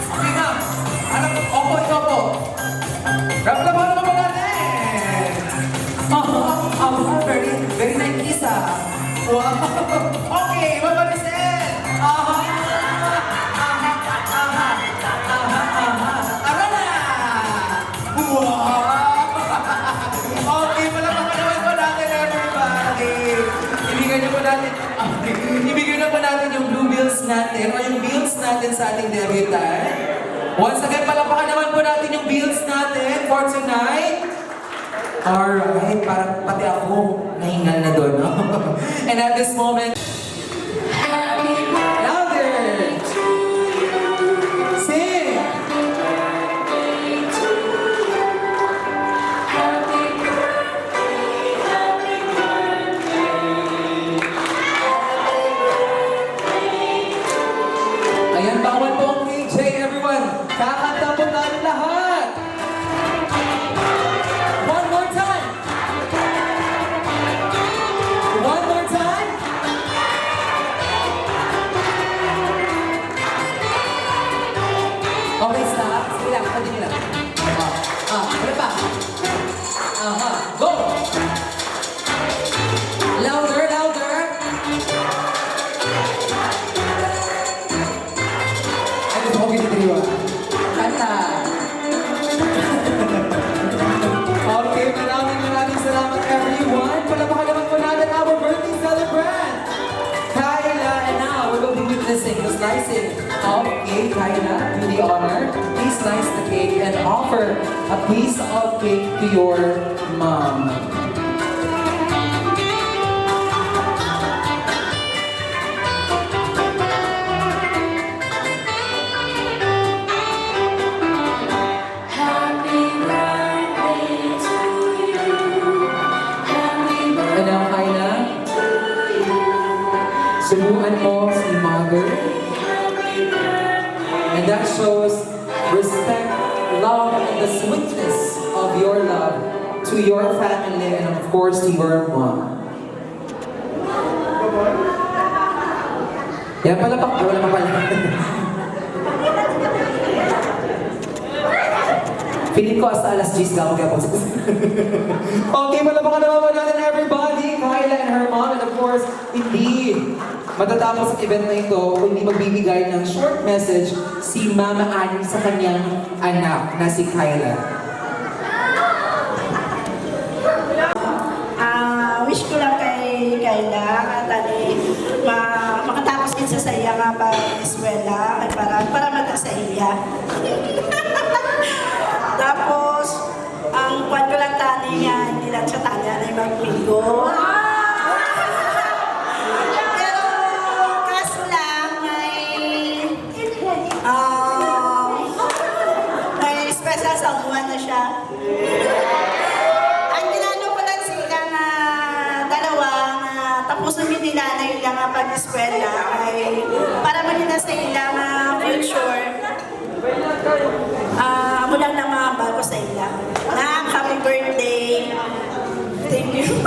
Okay na. Alam mo, opo, ikaw po. Palapahan naman natin. Very, very nice, ah. Wow. Okay, mapalisin. Aha. Aha. Aha. Aha. Aha. Tara na. Wow. Okay, palapakan naman po natin, everybody. Ibigay na po natin, ibigay na po natin yung blue bills natin o yung bills natin sa ating debutant. Once again, palapakan naman po natin yung bills natin for tonight. Alright, parang pati ako nahingal na doon, no? And at this moment, louder! Sing! Ayan, bawal po ang KJ, everyone. Kakanta po natin lahat. One more time. One more time. Okay, stop. Sige lang, continue lang. Wala pa. Go! Louder, louder. Ay, gusto ko ginitiriwa. Kanta. Okay, maraming salamat everyone. Palapakan naman po natin our birthday celebrant, Kayla, and now we will be witnessing the slicing of cake. Kayla, do the honor. Please slice the cake and offer a piece of cake to your mom. And now, Kayla, subuan mo si mother. And that shows respect, love, and the sweetness of your love to your family and of course to your mom. Yan pala pa. Wala pa pala. Feeling ko hasta alas 10 ka ako. Okay, malabakan naman natin everybody. Kyla and her mom, and of course, hindi matatapos ang event na ito kung hindi magbibigay ng short message si Mama Annie sa kanyang anak na si Kyla. Wish ko lang kay Kayla at makatapos din sa saya nga pag-eskwela ay para mag-asaya. Tapos, ang kwan ko lang tani nga, hindi lang siya tani ay magpingo. Pero, kaso lang, may special someone na siya. Ang ginano ko lang sila na dalawa na tapos namin nila na yung nga pag-eskwela ay para maganda sa ilang future. Amo lang na mga bago sa ilang. Happy birthday! Thank you.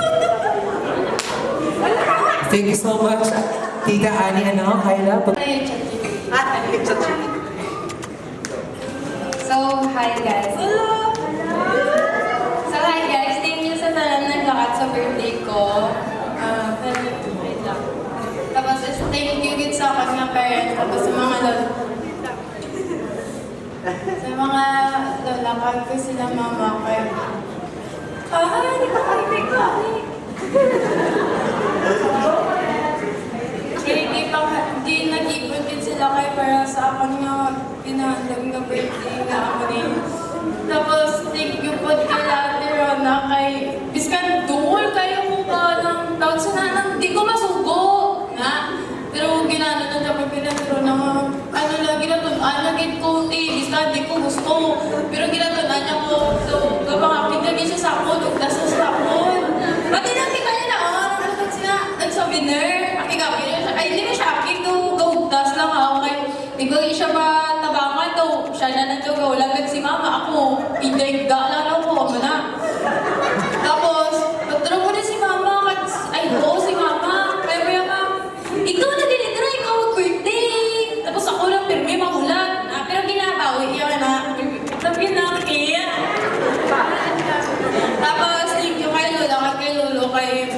Thank you so much, Tita Annie, Kyla. So, hi guys. So, hi guys. Thank you sa tanan naglakat sa birthday ko. Wait lang. Tapos, thank you good sa akin mga parents. Tapos, sa mga lalakad ko sila mama ko. Hindi ko kainig ko. Hindi nag-ipon din sila kayo para sa akin nga pinahandang na birthday na ako rin. Tapos, thank you po kay Ate Rona kay biskan duol kayo mo ba ng tawag sa nanang di ko masugo na. Pero ginano na dapat pinaturo na ano lang ginatunan naging ko biskan di ko gusto. Pero ginatunan niya ko so kapag akting siya sa ako nagdasa sa ako. Pati lang di kanya na nag-souvenir. Ay, hindi na siya aking gawagdas lang ako kay di ko siya ba tabangan daw. Siya na nag-gaw lang si mama ako. Hindi lang ako na. Tapos, pagturo ko din si mama. Ay, oo si mama. Kaya ma'am, ikaw na dinidra, ikaw mag-birthday. Tapos ako lang pirmi magulat. Pero ginabawi yun na. Sabi na, kaya. Tapos, thank you kay Lola, kay Lolo, kay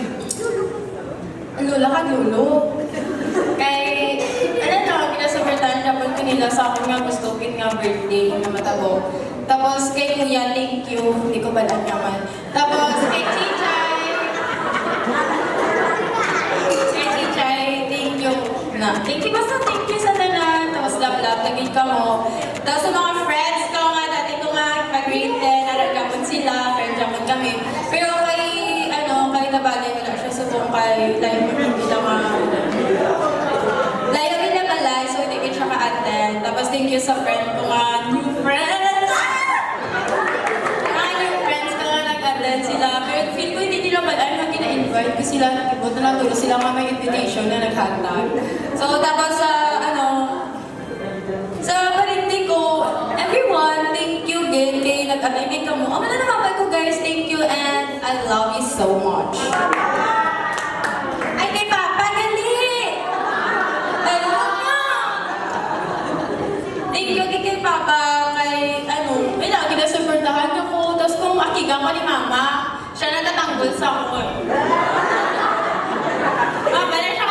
Lola ka, Lolo. Kay, kinasupertan siya po kanila sa akin nga gusto nga birthday na matabo. Tapos kay Kuya, thank you. Hindi ko ba lang naman. Tapos kay Chichay. Thank you. Thank you basta thank you sa tanan. Tapos love, naging ka mo. Tapos sa mga friends ko nga, dati ko nga mag-grade 10, naragapon sila, friend-japon kami. Pero kay nabagay ko na siya sa buong kay Layo hindi lang Layo hindi balay, so hindi ko siya ka-attend. Tapos thank you sa friend ko nga, new friends! Mga new friends ko nga nag-attend sila. Pero feel ko hindi nila balay na gina-invite ko sila. Ibot na lang tulo sila nga may invitation na nag-handtag. So tapos sa parinti ko, everyone, thank you again kay nag-attend ka mo. Ama na naman ko guys, thank you and I love you so much. Ay, kay Papa, gali! Dalawa nga! Thank you kay Papa, kay, may lagi na supportahan ako. Tapos kung akigang ko ni Mama, siya natatanggol sa ako. Mama na siya